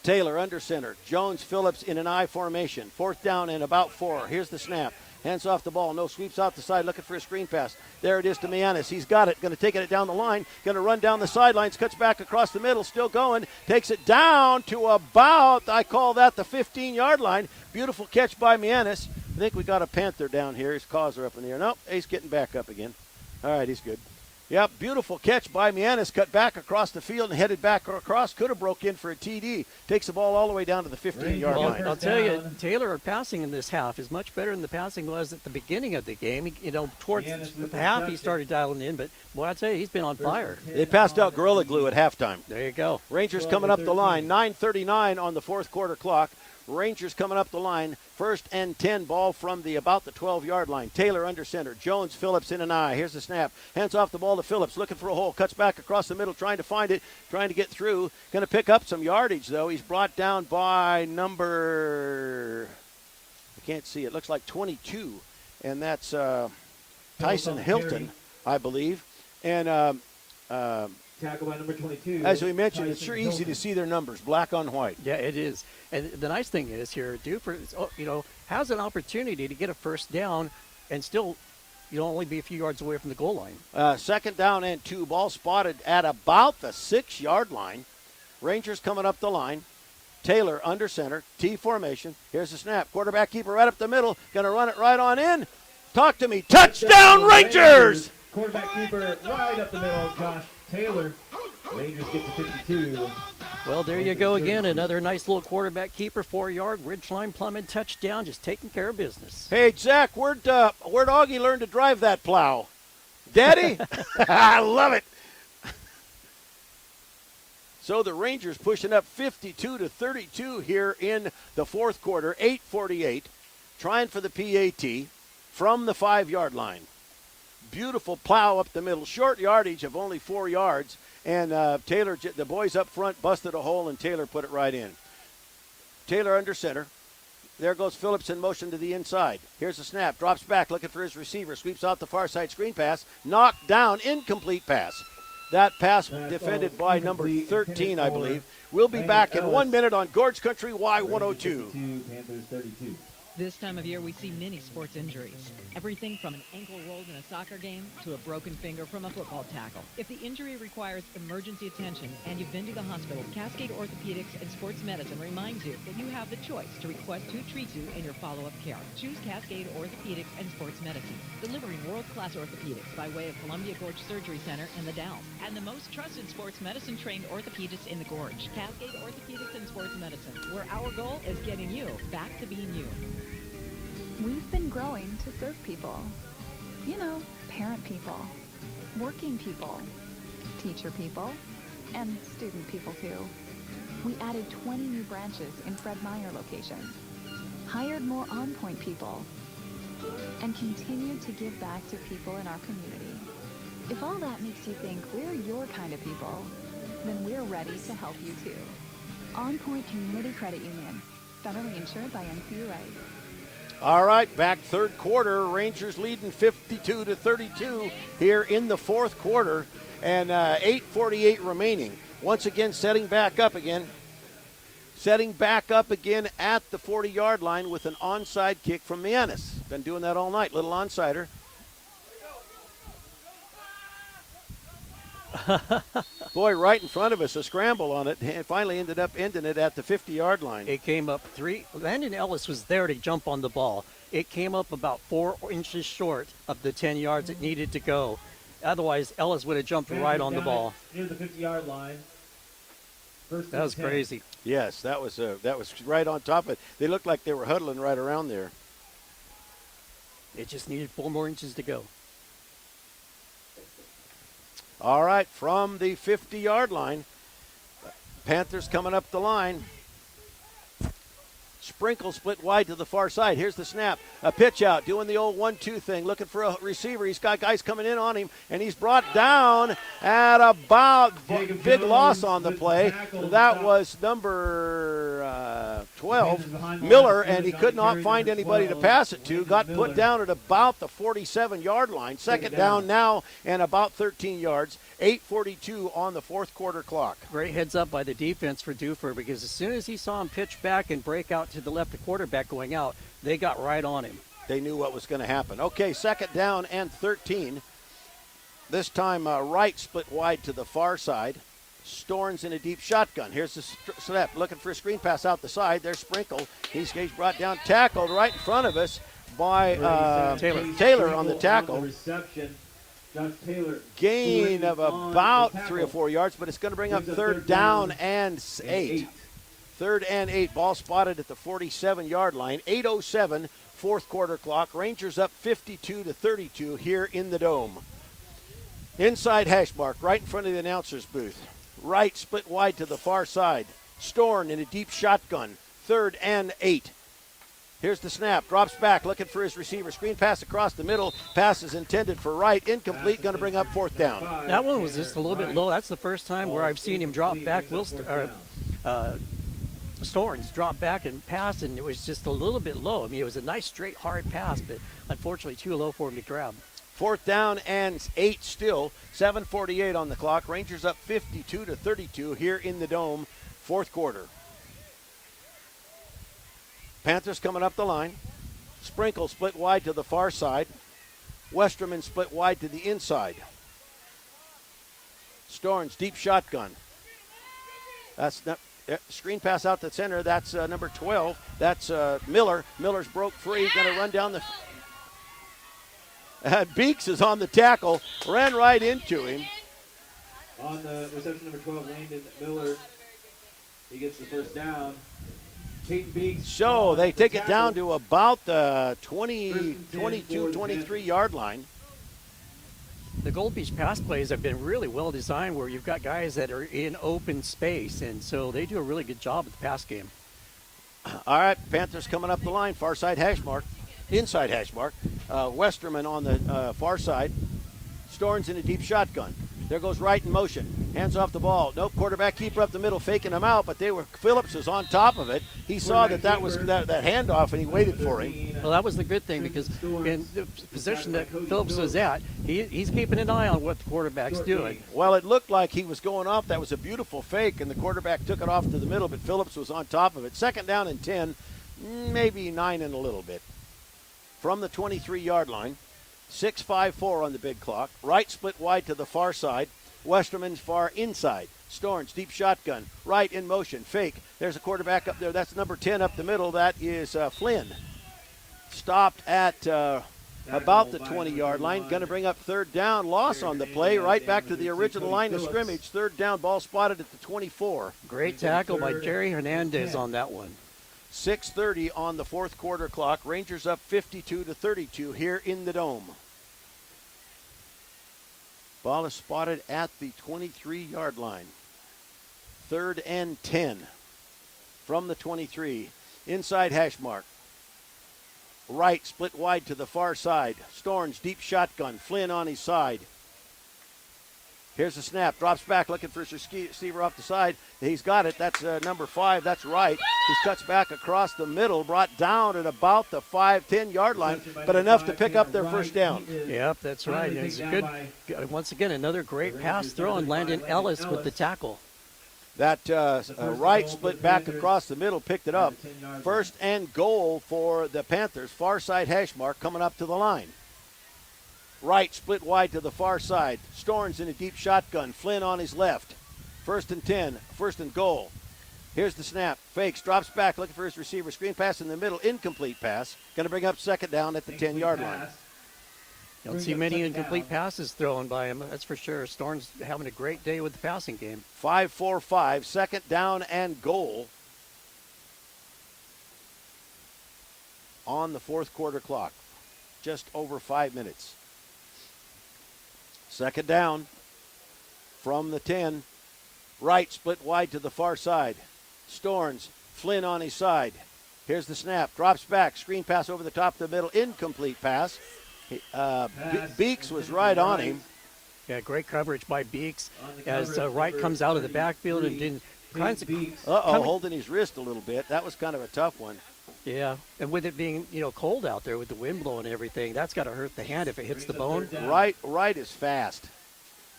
Taylor under center. Jones, Phillips in an I formation. Fourth down and about 4. Here's the snap. Hands off the ball. No, sweeps out the side looking for a screen pass. There it is to Mianis. He's got it. Going to take it down the line. Going to run down the sidelines. Cuts back across the middle. Still going. Takes it down to about, I call that the 15-yard line. Beautiful catch by Mianis. I think we got a Panther down here. His claws are up in the air. Nope, he's getting back up again. All right, he's good. Yep, beautiful catch by Mianis. Cut back across the field and headed back across. Could have broke in for a TD. Takes the ball all the way down to the 15-yard line. I'll tell you, Taylor passing in this half is much better than the passing was at the beginning of the game. Towards the half he started dialing in, but boy, I tell you, he's been on fire. They passed out Gorilla Glue at halftime. There you go. Rangers coming up the line. 9:39 on the fourth quarter clock. Rangers coming up the line. First and 10, ball from about the 12-yard line. Taylor under center. Jones, Phillips in an I. Here's the snap. Hands off the ball to Phillips. Looking for a hole. Cuts back across the middle, trying to find it. Trying to get through. Going to pick up some yardage, though. He's brought down by number, I can't see it. Looks like 22. And that's Tyson Hilton, I believe. And tackle by number 22. As we mentioned, Tyson it's sure Hilton. easy to see their numbers, black on white. Yeah, it is. And the nice thing is here, Dufur, has an opportunity to get a first down and still, only be a few yards away from the goal line. Second down and 2, ball spotted at about the 6-yard line. Rangers coming up the line. Taylor under center, T formation. Here's the snap. Quarterback keeper right up the middle. Going to run it right on in. Talk to me. Touchdown, Rangers! Quarterback keeper right up the middle, Josh Taylor. Rangers get to 52. Well, there you go again. Another nice little quarterback keeper, 4-yard, ridgeline plumbing touchdown, just taking care of business. Hey, Zach, where'd Augie learn to drive that plow? Daddy? I love it. So the Rangers pushing up 52-32 here in the fourth quarter, 8:48, trying for the PAT from the 5-yard line. Beautiful plow up the middle, short yardage of only 4 yards, and Taylor, the boys up front, busted a hole, and Taylor put it right in. Taylor under center. There goes Phillips in motion to the inside. Here's the snap, drops back, looking for his receiver, sweeps out the far side screen pass, knocked down, incomplete pass. That pass defended by number 13, I believe. We'll be back in 1 minute on Gorge Country Y102. Panthers 32. This time of year, we see many sports injuries. Everything from an ankle rolled in a soccer game to a broken finger from a football tackle. If the injury requires emergency attention and you've been to the hospital, Cascade Orthopedics and Sports Medicine reminds you that you have the choice to request who treats you in your follow-up care. Choose Cascade Orthopedics and Sports Medicine, delivering world-class orthopedics by way of Columbia Gorge Surgery Center in the Dalles, and the most trusted sports medicine-trained orthopedists in the Gorge. Cascade Orthopedics and Sports Medicine, where our goal is getting you back to being you. We've been growing to serve people. Parent people, working people, teacher people, and student people too. We added 20 new branches in Fred Meyer locations, hired more on-point people, and continued to give back to people in our community. If all that makes you think we're your kind of people, then we're ready to help you too. On Point Community Credit Union, federally insured by NCUA. All right, back third quarter. Rangers leading 52-32 here in the fourth quarter, and 8:48 remaining. Once again, setting back up again at the 40-yard line with an onside kick from Mianis. Been doing that all night. Little onsider. Boy, right in front of us, a scramble on it, and finally ended up ending it at the 50-yard line. It came up 3. Landon Ellis was there to jump on the ball. It came up about 4 inches short of the 10 yards it needed to go. Otherwise, Ellis would have jumped right on the ball. Near the 50-yard line. That was crazy. Yes, that was right on top of it. They looked like they were huddling right around there. It just needed 4 more inches to go. All right, from the 50-yard line, Panthers coming up the line. Sprinkle split wide to the far side. Here's the snap. A pitch out, doing the old 1-2 thing, looking for a receiver. He's got guys coming in on him, and he's brought down at about big loss on the play. That was number 12, Miller, and he could not find anybody to pass it to. Got put down at about the 47-yard line. Second down now and about 13 yards. 8:42 on the fourth quarter clock. Great heads up by the defense for Dufur, because as soon as he saw him pitch back and break out to the left, the quarterback going out, they got right on him. They knew what was going to happen. Okay, second down and 13. This time right split wide to the far side. Storns in a deep shotgun. Here's the snap, looking for a screen pass out the side. There's Sprinkle. He's brought down, tackled right in front of us by Taylor on the tackle. Gain of about 3 or 4 yards, but it's going to bring up third down and 8. Third and 8, ball spotted at the 47-yard line. 8:07, fourth quarter clock. Rangers up 52-32 here in the Dome. Inside hash mark, right in front of the announcer's booth. Right split wide to the far side. Storn in a deep shotgun. Third and 8. Here's the snap. Drops back, looking for his receiver. Screen pass across the middle. Pass is intended for right. Incomplete. Going to bring up fourth down. That one was just a little bit low. That's the first time where I've seen him drop back. Storns drop back and pass, and it was just a little bit low. I mean, it was a nice, straight, hard pass, but unfortunately too low for him to grab. Fourth down and 8 still. 7:48 on the clock. Rangers up 52-32 here in the Dome. Fourth quarter. Panthers coming up the line. Sprinkle split wide to the far side. Westerman split wide to the inside. Storns deep shotgun. That's screen pass out the center. That's number 12. That's Miller. Miller's broke free. Going to run down the. Beeks is on the tackle. Ran right into him. On the reception, number 12, Landon Miller. He gets the first down. So they take it down to about the 22, 23-yard line. The Gold Beach pass plays have been really well designed, where you've got guys that are in open space, and so they do a really good job at the pass game. All right, Panthers coming up the line, far side hash mark, inside hash mark. Westerman on the far side. Storns in a deep shotgun. There goes right in motion. Hands off the ball. Nope, quarterback keeper up the middle, faking him out, but Phillips was on top of it. He saw that was that handoff, and he waited for him. Well, that was the good thing, because in the position that Phillips was at, he's keeping an eye on what the quarterback's doing. Well, it looked like he was going off. That was a beautiful fake, and the quarterback took it off to the middle, but Phillips was on top of it. Second down and 10, maybe 9 and a little bit. From the 23-yard line. 6:54 on the big clock. Right split wide to the far side. Westerman's far inside. Storns, deep shotgun. Right in motion. Fake. There's a quarterback up there. That's number 10 up the middle. That is Flynn. Stopped at about the 20-yard line. Going to bring up third down. Loss on the play. Right back to the original line of scrimmage. Third down. Ball spotted at the 24. Great tackle by Jerry Hernandez on that one. 6:30 on the fourth quarter clock. Rangers up 52-32 here in the Dome. Ball is spotted at the 23-yard line. Third and 10 from the 23. Inside hash mark. Right split wide to the far side. Storns deep shotgun. Flynn on his side. Here's the snap. Drops back, looking for his receiver off the side. He's got it. That's number 5. That's right. He cuts back across the middle, brought down at about the 5-10-yard line, but enough to pick up their first down. Yep, that's right. And it's good. Once again, another great pass throw, and Landon Ellis with the tackle. That right split back across the middle, picked it up. First and goal for the Panthers. Far side hash mark coming up to the line. Right split wide to the far side. Storns in a deep shotgun. Flynn on his left. First and 10. First and goal. Here's the snap. Fakes. Drops back. Looking for his receiver. Screen pass in the middle. Incomplete pass. Going to bring up second down at the 10-yard line. Don't see many incomplete passes thrown by him. That's for sure. Storm's having a great day with the passing game. 5-4-5. Second down and goal on the fourth quarter clock. just over 5 minutes. Second down from the 10. Right, split wide to the far side. Storns, Flynn on his side. Here's the snap. Drops back. Screen pass over the top of the middle. Incomplete pass. Beeks was right on him. Yeah, great coverage by Beeks as Wright comes out of the backfield and didn't. Holding his wrist a little bit. That was kind of a tough one. Yeah, and with it being cold out there with the wind blowing and everything, that's got to hurt the hand if it hits the bone. Right is fast.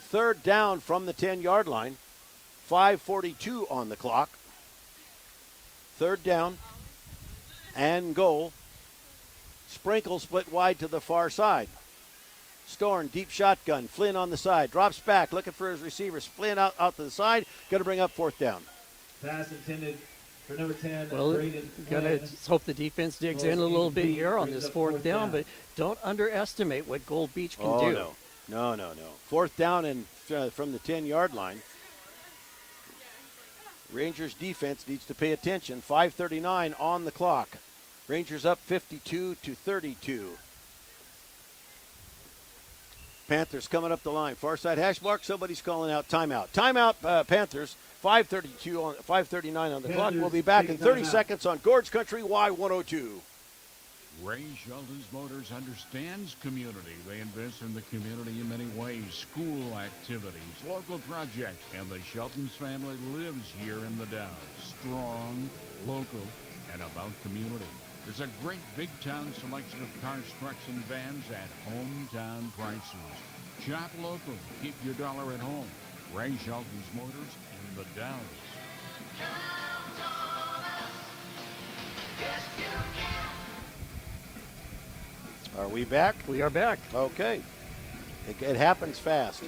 Third down from the 10-yard line. 5:42 on the clock. Third down and goal. Sprinkle split wide to the far side. Storn, deep shotgun. Flynn on the side. Drops back, looking for his receivers. Flynn out to the side. Going to bring up fourth down. Pass intended for number 10. Well, got to hope the defense digs in a little bit here on this fourth down, but don't underestimate what Gold Beach can do. No. Fourth down and from the 10-yard line. Rangers defense needs to pay attention. 5:39 on the clock. Rangers up 52-32. Panthers coming up the line. Far side hash mark. Somebody's calling out timeout. Timeout, Panthers. 5:39 on the clock. We'll be back in 30 seconds on Gorge Country Y102. Ray Shelton's Motors understands community. They invest in the community in many ways. School activities, local projects, and the Shelton's family lives here in the Downs. Strong, local, and about community. There's a great big-town selection of cars, trucks, and vans at hometown prices. Shop local. Keep your dollar at home. Ray Shelton's Motors in the Downs. Count on us. Yes, you can. Are we back? We are back. Okay. It happens fast.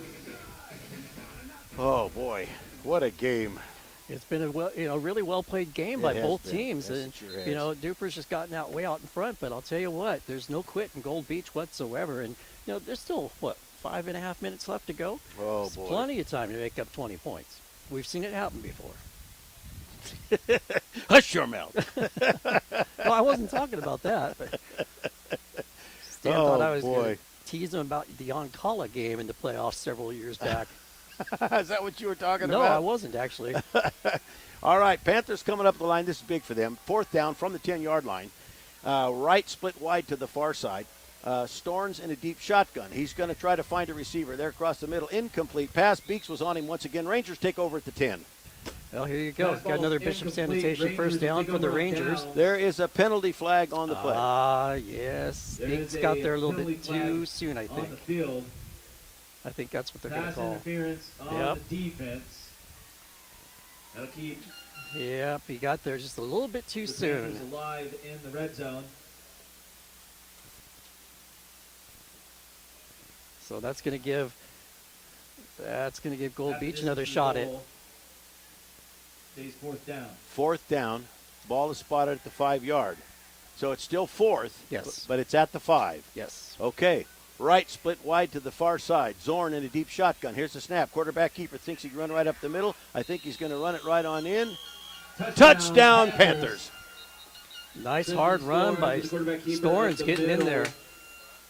Oh, boy. What a game. It's been a really well played game by both teams, yes, and sure has. Dufur's just gotten out way out in front. But I'll tell you what, there's no quit in Gold Beach whatsoever, and there's still 5.5 minutes left to go. Oh, There's boy. plenty of time to make up 20 points. We've seen it happen before. Hush your mouth. Well, I wasn't talking about that, but Stan thought I was going to tease him about the Oncala game in the playoffs several years back. Is that what you were talking about? No, I wasn't actually. All right, Panthers coming up the line. This is big for them. Fourth down from the 10-yard line. Right split wide to the far side. Storns in a deep shotgun. He's going to try to find a receiver there across the middle. Incomplete pass. Beeks was on him once again. Rangers take over at the 10. Well, here you go. Got another Bishop Sanitation first down for the Rangers. There is a penalty flag on the play. Yes. Beeks got there a little bit too soon, I think. On the field. I think that's what they're going to call. Interference on the defense. That'll keep. Yep, he got there just a little bit too soon. Panthers alive in the red zone. So that's going to give Gold Beach another shot at. Stays fourth down. Fourth down. Ball is spotted at the 5-yard. So it's still fourth. Yes. But it's at the 5. Yes. Okay. Right split wide to the far side. Zorn in a deep shotgun. Here's the snap. Quarterback keeper thinks he can run right up the middle. I think he's going to run it right on in. Touchdown Panthers. Nice hard run by Storns getting in there.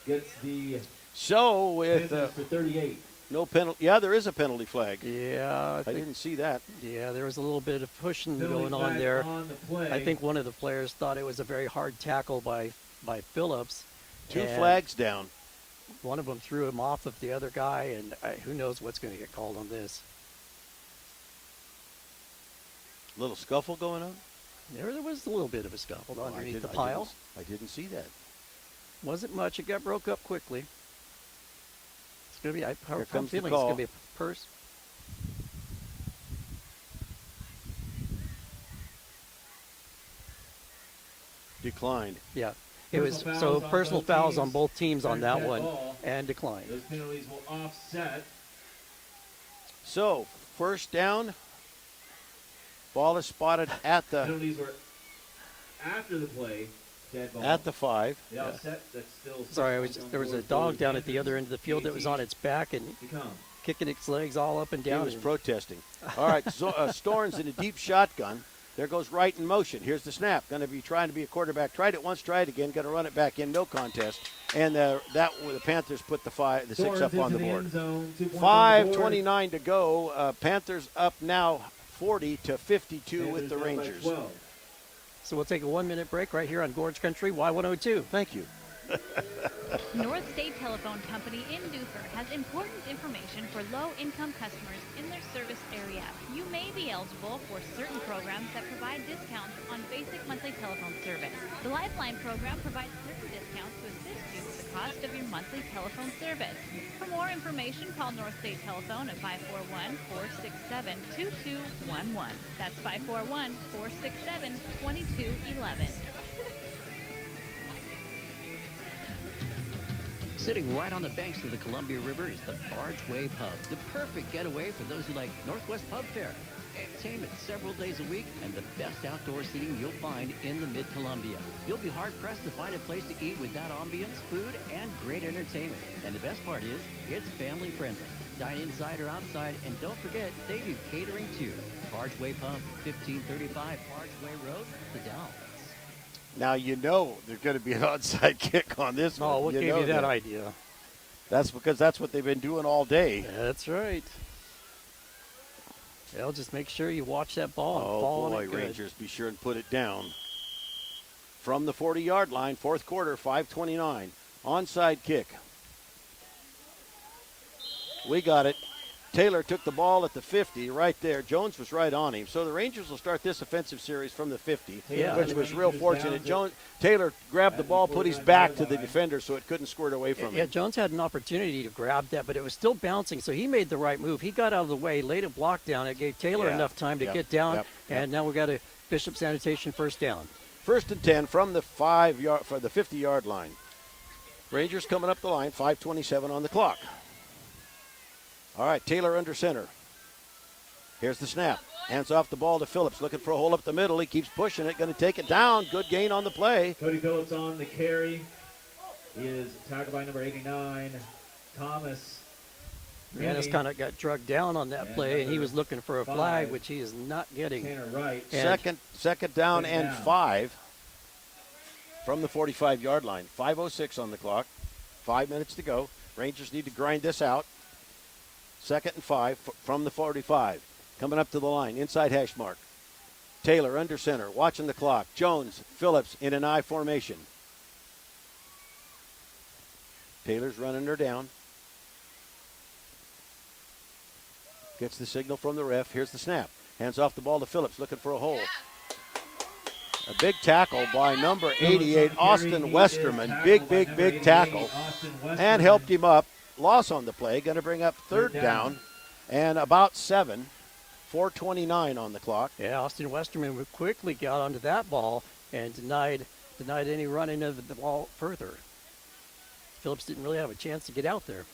Gets the so with for 38. No penalty. Yeah, there is a penalty flag. Yeah. I didn't see that. Yeah, there was a little bit of pushing Penalty going on there. on the play. I think one of the players thought it was a very hard tackle by Phillips. Two flags down. One of them threw him off of the other guy, and who knows what's going to get called on this. Little scuffle going on? There was a little bit of a scuffle underneath the pile. I didn't see that. Wasn't much. It got broke up quickly. It's going to be, I'm feeling it's call. going to be a purse. Declined. Yeah. It was so personal fouls on both teams on that one and declined. Those penalties will offset. So, first down. Ball is spotted at the penalties were after the play. Dead ball. At the 5. The offset, that's still sorry, there was a dog down at the other end of the field that was on its back and kicking its legs all up and down. He was protesting. All right, Storns in a deep shotgun. There goes Wright in motion. Here's the snap. Going to be trying to be a quarterback. Tried it once, tried it again. Going to run it back in. No contest. And the Panthers put the 6 up on the board. 5:29 to go. Panthers up now 40-52 with the Rangers. So we'll take a 1-minute break right here on Gorge Country Y102. Thank you. North State Telephone Company in Dufur has important information for low-income customers in their service area. You may be eligible for certain programs that provide discounts on basic monthly telephone service. The Lifeline program provides certain discounts to assist you with the cost of your monthly telephone service. For more information, call North State Telephone at 541-467-2211. That's 541-467-2211. Sitting right on the banks of the Columbia River is the Bargeway Pub, the perfect getaway for those who like Northwest Pub Fare. Entertainment several days a week and the best outdoor seating you'll find in the Mid-Columbia. You'll be hard-pressed to find a place to eat with that ambience, food, and great entertainment. And the best part is, it's family-friendly. Dine inside or outside, and don't forget, they do catering too. Bargeway Pub, 1535 Bargeway Road, the Dalles. Now you know there's going to be an onside kick on this one. Oh, what gave you that idea? That's because that's what they've been doing all day. That's right. Well, just make sure you watch that ball and Oh, fall boy, on it good. Rangers, be sure and put it down. From the 40-yard line, fourth quarter, 5:29. Onside kick. We got it. Taylor took the ball at the 50 right there. Jones was right on him. So the Rangers will start this offensive series from the 50, which was real fortunate. Taylor grabbed the ball, put his back to the defender so it couldn't squirt away from him. Yeah, Jones had an opportunity to grab that, but it was still bouncing, so he made the right move. He got out of the way, laid a block down. It gave Taylor enough time to get down, and now we got a Bishop Sanitation first down. 1st and 10 from the 50-yard line. Rangers coming up the line, 5:27 on the clock. All right, Taylor under center. Here's the snap. Hands off the ball to Phillips, looking for a hole up the middle. He keeps pushing it, going to take it down. Good gain on the play. Cody Phillips on the carry. He is tackled by number 89, Thomas. Manus kind of got drugged down on that play, and he was looking for a flag, which he is not getting. Second down and 5 from the 45-yard line. 5:06 on the clock. 5 minutes to go. Rangers need to grind this out. 2nd and 5 from the 45. Coming up to the line, inside hash mark. Taylor under center, watching the clock. Jones, Phillips in an I formation. Taylor's running her down. Gets the signal from the ref. Here's the snap. Hands off the ball to Phillips, looking for a hole. A big tackle by number 88, Austin Westerman. Big tackle. And helped him up. Loss on the play, going to bring up third down and about 7. 4:29 on the clock. Yeah, Austin Westerman quickly got onto that ball and denied any running of the ball further. Phillips didn't really have a chance to get out there.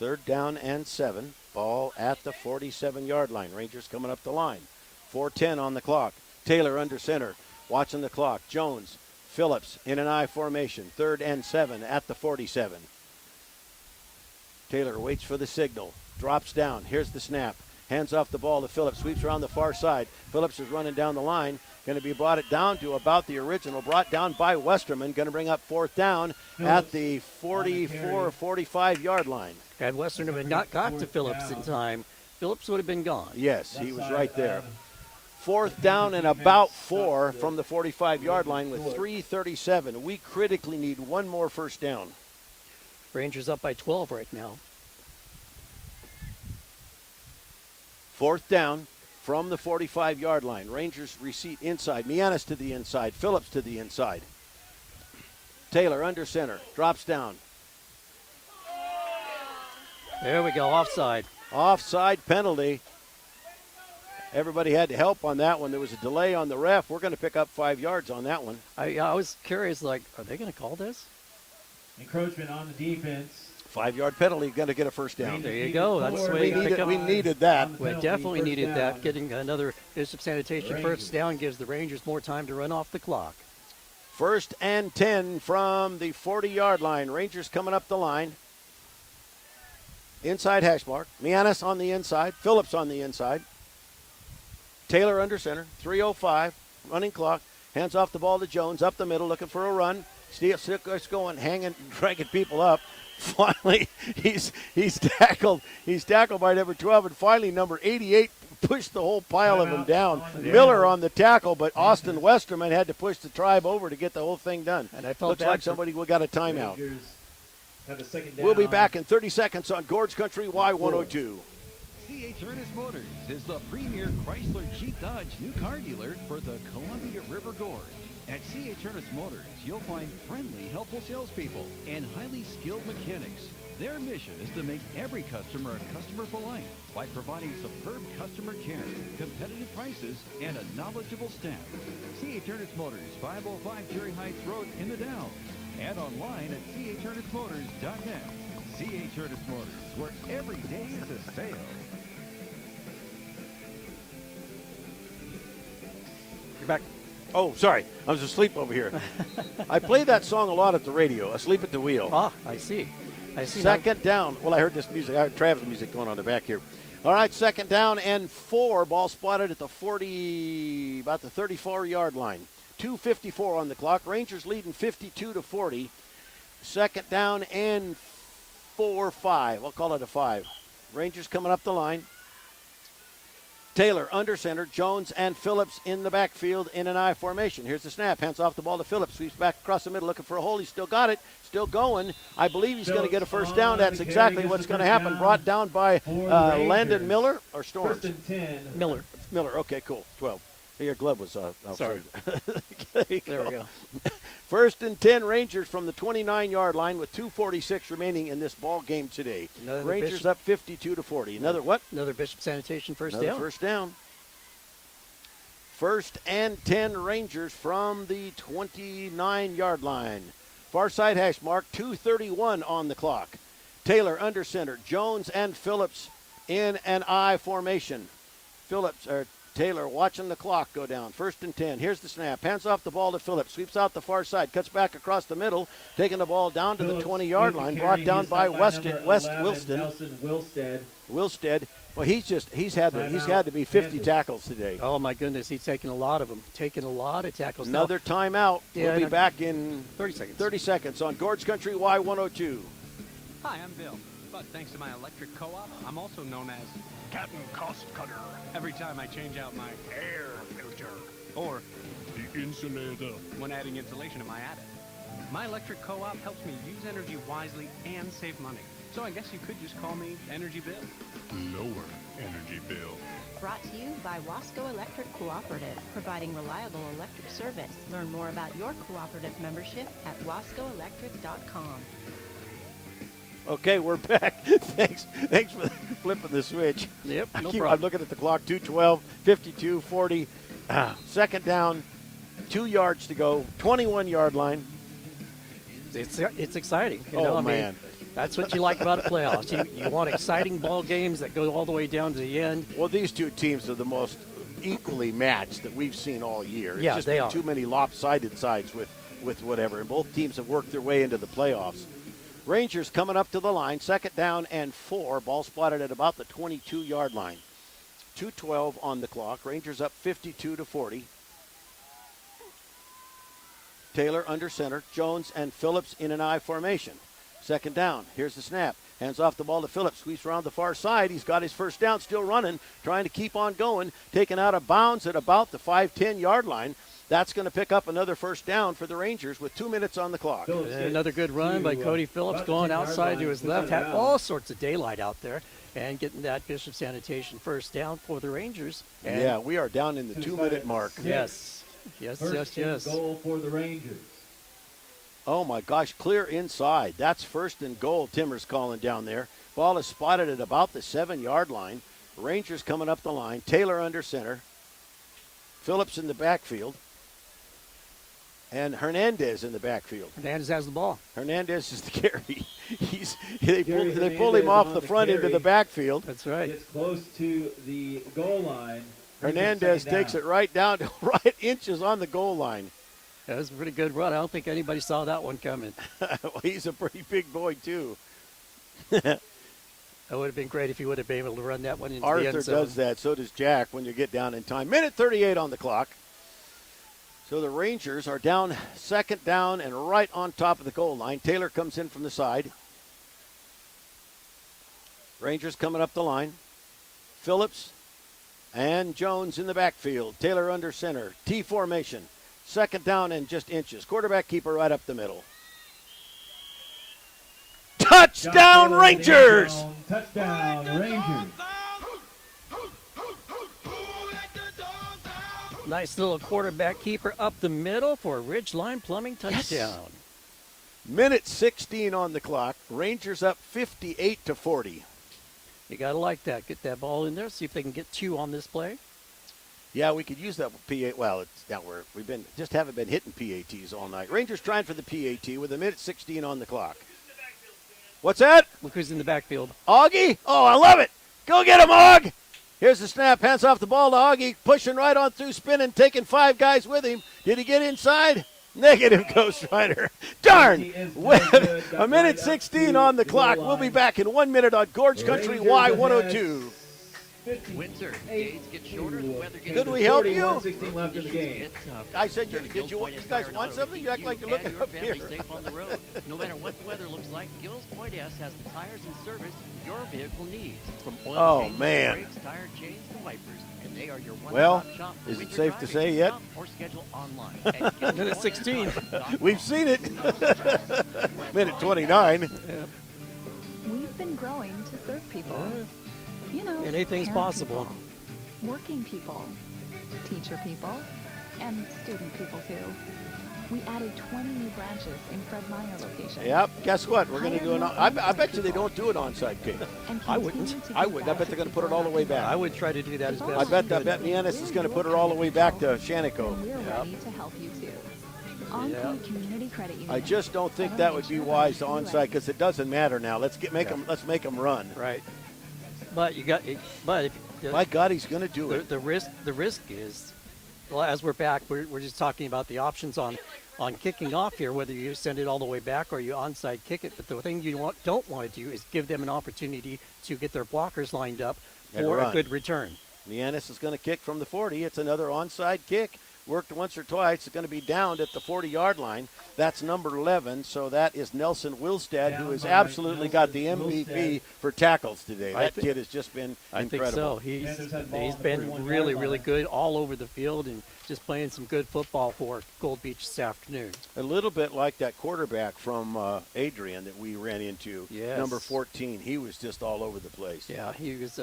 3rd down and 7. Ball at the 47-yard line. Rangers coming up the line. 4:10 on the clock. Taylor under center, watching the clock. Jones, Phillips in an I formation. 3rd and 7 at the 47. Taylor waits for the signal. Drops down. Here's the snap. Hands off the ball to Phillips. Sweeps around the far side. Phillips is running down the line. Going to be brought it down to about the original. Brought down by Westerman. Going to bring up 4th down at the 44 or 45-yard line. Had Westerman not got to Phillips in time, Phillips would have been gone. Yes, he was right there. 4th down and about 4 from the 45-yard line with 3:37. We critically need one more first down. Rangers up by 12 right now. 4th down from the 45-yard line. Rangers receive inside. Mianis to the inside. Phillips to the inside. Taylor under center. Drops down. There we go, offside. Offside penalty. Everybody had to help on that one. There was a delay on the ref. We're going to pick up 5 yards on that one. I was curious, are they going to call this? Encroachment on the defense. 5-yard penalty, going to get a first down. There you go. That's the way you pick up. We needed that. We definitely needed that. Getting another Bishop Sanitation first down gives the Rangers more time to run off the clock. 1st and 10 from the 40-yard line. Rangers coming up the line. Inside hash mark. Mianis on the inside. Phillips on the inside. Taylor under center, 3:05, running clock. Hands off the ball to Jones, up the middle, looking for a run. Still going, hanging, dragging people up. Finally, he's tackled. He's tackled by number 12, and finally number 88 pushed the whole pile of them down. Miller on the tackle, but Austin Westerman had to push the tribe over to get the whole thing done. And I felt looks like somebody got a timeout. Have a second down. We'll be back in 30 seconds on Gorge Country Y102. C.H. Ernest Motors is the premier Chrysler Jeep Dodge new car dealer for the Columbia River Gorge. At C.H. Ernest Motors, you'll find friendly, helpful salespeople and highly skilled mechanics. Their mission is to make every customer a customer for life by providing superb customer care, competitive prices, and a knowledgeable staff. C.H. Ernest Motors, 505 Cherry Heights Road in the Dalles. And online at chernestmotors.net. C.H. Ernest Motors, where every day is a sale. You're back. Oh, sorry. I was asleep over here. I play that song a lot at the radio, Asleep at the Wheel. Ah, I see. Second down. Well, I heard this music. I heard Travis music going on the back here. All right, second down and 4. Ball spotted at the 40, about the 34-yard line. 2:54 on the clock. Rangers leading 52-40. Second down and 4-5. I'll call it a 5. Rangers coming up the line. Taylor under center, Jones and Phillips in the backfield in an I formation. Here's the snap, hands off the ball to Phillips, sweeps back across the middle looking for a hole. He's still got it, still going. I believe he's going to get a first down. That's exactly what's going to happen. Brought down by Landon Miller or Storms? First and 10. Miller. Okay, cool. 12. Your glove was sorry. There we go. First and 10 Rangers from the 29-yard line with 2:46 remaining in this ball game today. Another Rangers Bishop. up 52-40. Another what? Another Bishop Sanitation first Another down. first down. First and 10 Rangers from the 29-yard line. Far side hash mark, 2:31 on the clock. Taylor under center, Jones and Phillips in an I formation. Taylor watching the clock go down. First and 10. Here's the snap. Hands off the ball to Phillips. Sweeps out the far side. Cuts back across the middle. Taking the ball down to the 20-yard line. Brought down by Wilstead. Wilstead. Well, he's had to be 50 tackles today. Oh my goodness, he's taken a lot of them. Taken a lot of tackles. Another timeout. Yeah, we'll be back in 30 seconds. 30 seconds on Gorge Country Y102. Hi, I'm Bill. But thanks to my electric co-op, I'm also known as Captain Cost Cutter. Every time I change out my air filter or the insulator when adding insulation to my attic. My electric co-op helps me use energy wisely and save money. So I guess you could just call me Energy Bill. Lower energy bill. Brought to you by Wasco Electric Cooperative, providing reliable electric service. Learn more about your cooperative membership at wascoelectric.com. Okay, we're back. Thanks for flipping the switch. Yep, no I'm problem. looking at the clock, 2:12, 52-40. Second down, 2 yards to go, 21-yard line. It's exciting. You Oh, know, I mean, man. that's what you like about the playoffs. You want exciting ball games that go all the way down to the end. Well, these two teams are the most equally matched that we've seen all year. It's Yeah, just they been are. too many lopsided sides with whatever, and both teams have worked their way into the playoffs. Rangers coming up to the line, second down and 4. Ball spotted at about the 22-yard line. 2:12 on the clock. Rangers up 52-40. Taylor under center. Jones and Phillips in an I formation. Second down. Here's the snap. Hands off the ball to Phillips. Squeeze around the far side. He's got his first down, still running, trying to keep on going. Taken out of bounds at about the 5-10-yard line. That's going to pick up another first down for the Rangers with 2 minutes on the clock. Another good run by Cody Phillips going outside to his left. Had all sorts of daylight out there and getting that Bishop Sanitation first down for the Rangers. And Yeah, we are down in the 2-minute mark. Yes. First and goal for the Rangers. Oh, my gosh, clear inside. That's first and goal, Timmer's calling down there. Ball is spotted at about the 7-yard line. Rangers coming up the line. Taylor under center. Phillips in the backfield. And Hernandez in the backfield. Hernandez has the ball. Hernandez is the carry. They pull him off the front into the backfield. That's right. Gets close to the goal line. Hernandez takes it right down to right inches on the goal line. That was a pretty good run. I don't think anybody saw that one coming. Well, he's a pretty big boy, too. That would have been great if he would have been able to run that one into the Arthur end zone. does that. So does Jack when you get down in time. Minute 38 on the clock. So the Rangers are down, second down, and right on top of the goal line. Taylor comes in from the side. Rangers coming up the line. Phillips and Jones in the backfield. Taylor under center. T formation. Second down and just inches. Quarterback keeper right up the middle. Touchdown, Rangers! Touchdown, Rangers. Nice little quarterback keeper up the middle for a Ridgeline Plumbing touchdown. Minute 16 on the clock. Rangers up 58-40. You got to like that. Get that ball in there. See if they can get 2 on this play. Yeah, we could use that PA. Well, it's down where we've been just haven't been hitting PATs all night. Rangers trying for the PAT with a minute 16 on the clock. What's that? Look who's in the backfield. Augie? Oh, I love it. Go get him, Aug. Here's the snap. Hands off the ball to Augie. Pushing right on through, spinning, taking 5 guys with him. Did he get inside? Negative, Ghost Rider. Darn. A minute 16 on the clock. We'll be back in 1 minute on Gorge Country Y102. Windsor, days get shorter, the weather gets Could we help you? 16 left in the game. I said, did you guys want something? You act like you're looking up here. Safe on the road. No matter what the weather looks like, Gills Point S has the tires and service your vehicle needs. From oil changes, brakes, tire chains, to wipers. And they are your one-stop shop for is it winter safe to driving. say yet? Shop or schedule online at Minute 16. We've seen it. Minute 29. We've been growing to serve people. You know, Anything's parent possible. people, working people, teacher people, and student people too. We added 20 new branches in Fred Meyer location. Yep. Guess what? We're going to do an. I bet you they don't do an onside kick. I wouldn't. I would. I bet they're going to put it all the way back. I would try to do that as best. I bet Mianis is going to put it all the way back to Shanico. We're ready to help you too. Encore Community Credit Union. I just don't think that would be wise to onside because it doesn't matter now. Let's make them run. Right. But you got. But if, my God, he's going to do it. The risk is, well, as we're back, we're just talking about the options on kicking off here, whether you send it all the way back or you onside kick it. But the thing you don't want to do is give them an opportunity to get their blockers lined up for a good return. Mianis is going to kick from the 40. It's another onside kick. Worked once or twice. It's going to be downed at the 40-yard line. That's number 11. So that is Nelson Wilstead, who has absolutely got the MVP for tackles today. That kid has just been incredible. I think so. He's been really, really good all over the field and just playing some good football for Gold Beach this afternoon. A little bit like that quarterback from Adrian that we ran into, number 14. He was just all over the place. Yeah, he was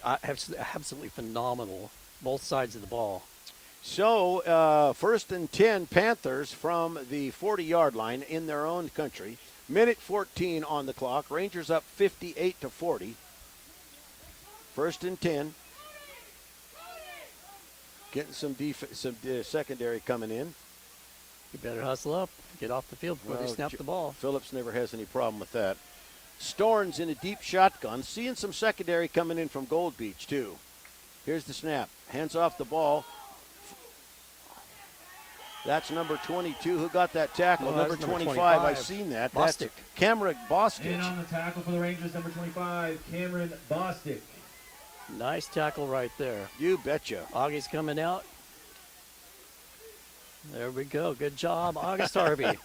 absolutely phenomenal, both sides of the ball. So, first and 10 Panthers from the 40-yard line in their own country. Minute 14 on the clock. Rangers up 58-40. First and 10. Getting some secondary coming in. You better hustle up. Get off the field before they snap the ball. Phillips never has any problem with that. Storns in a deep shotgun. Seeing some secondary coming in from Gold Beach, too. Here's the snap. Hands off the ball. That's number 22. Who got that tackle? Number 25. I've seen that. Bostic. That's Cameron Bostic. And on the tackle for the Rangers, number 25, Cameron Bostic. Nice tackle right there. You betcha. Augie's coming out. There we go. Good job, August Harvey.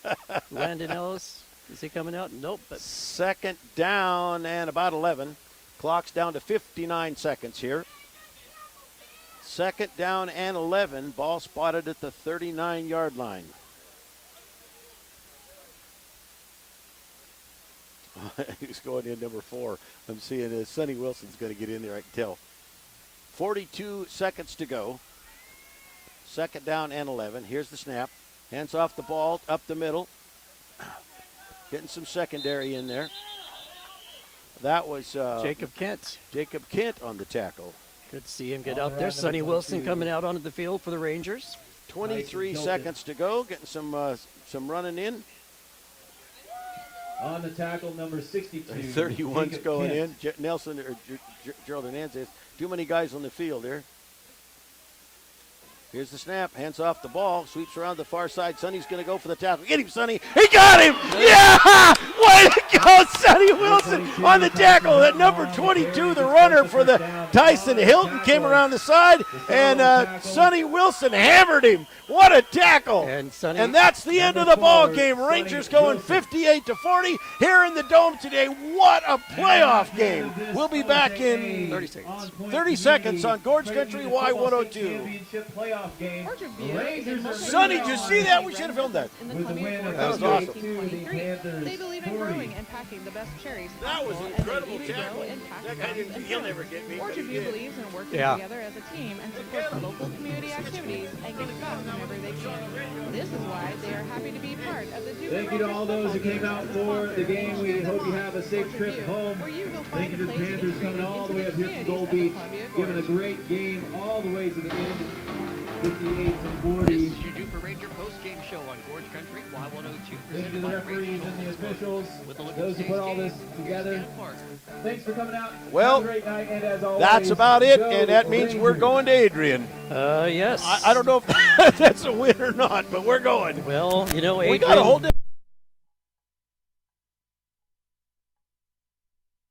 Landon Ellis, is he coming out? Nope. But second down and about 11. Clock's down to 59 seconds here. Second down and 11. Ball spotted at the 39-yard line. He's going in number 4. I'm seeing Sonny Wilson's going to get in there, I can tell. 42 seconds to go. Second down and 11. Here's the snap. Hands off the ball, up the middle. Getting some secondary in there. That was Jacob Kent. Jacob Kent on the tackle. Good to see him get out there. Sonny Wilson coming out onto the field for the Rangers. 23 seconds to go. Getting some running in. On the tackle, number 62. 31's going in. Nelson or Gerald Hernandez. Too many guys on the field there. Here's the snap. Hands off the ball. Sweeps around the far side. Sonny's going to go for the tackle. Get him, Sonny. He got him. Yeah! Way to out Sonny Wilson on the tackle. That number 22, the runner for the Tyson Hilton, came around the side, and Sonny Wilson hammered him. What a tackle! And that's the end of the ball game. Rangers going 58-40 here in the Dome today. What a playoff game! We'll be back in 30 seconds. 30 seconds on Gorge Country Y102. Sonny, did you see that? We should have filmed that. That was awesome. They believe in growing and packing the best cherries. That was possible, an incredible and they eat, tackle. grow, and pack That guy fast didn't. and He'll fresh. never get me. Orchard View believes in working Yeah. together as a team and supports local community activities and gives back whenever they can. This is why they are happy to be part of the Dufur Thank you to all those who came out for the game. We hope you have a safe trip home. Thank you to the Panthers coming all the way up here from Gold Beach, giving a great game all the way to the end, 58-40. This is your Dufur Ranger post-game show on Gorge Country Y102. Thank you to the referees and the officials, those who put all this together. Thanks for coming out. Well, have a great night, and as always, that's about it, go and that means we're Rangers. going to Adrian. Yes. I don't know if that's a win or not, but we're going. Well, you know, We got a Adrian- whole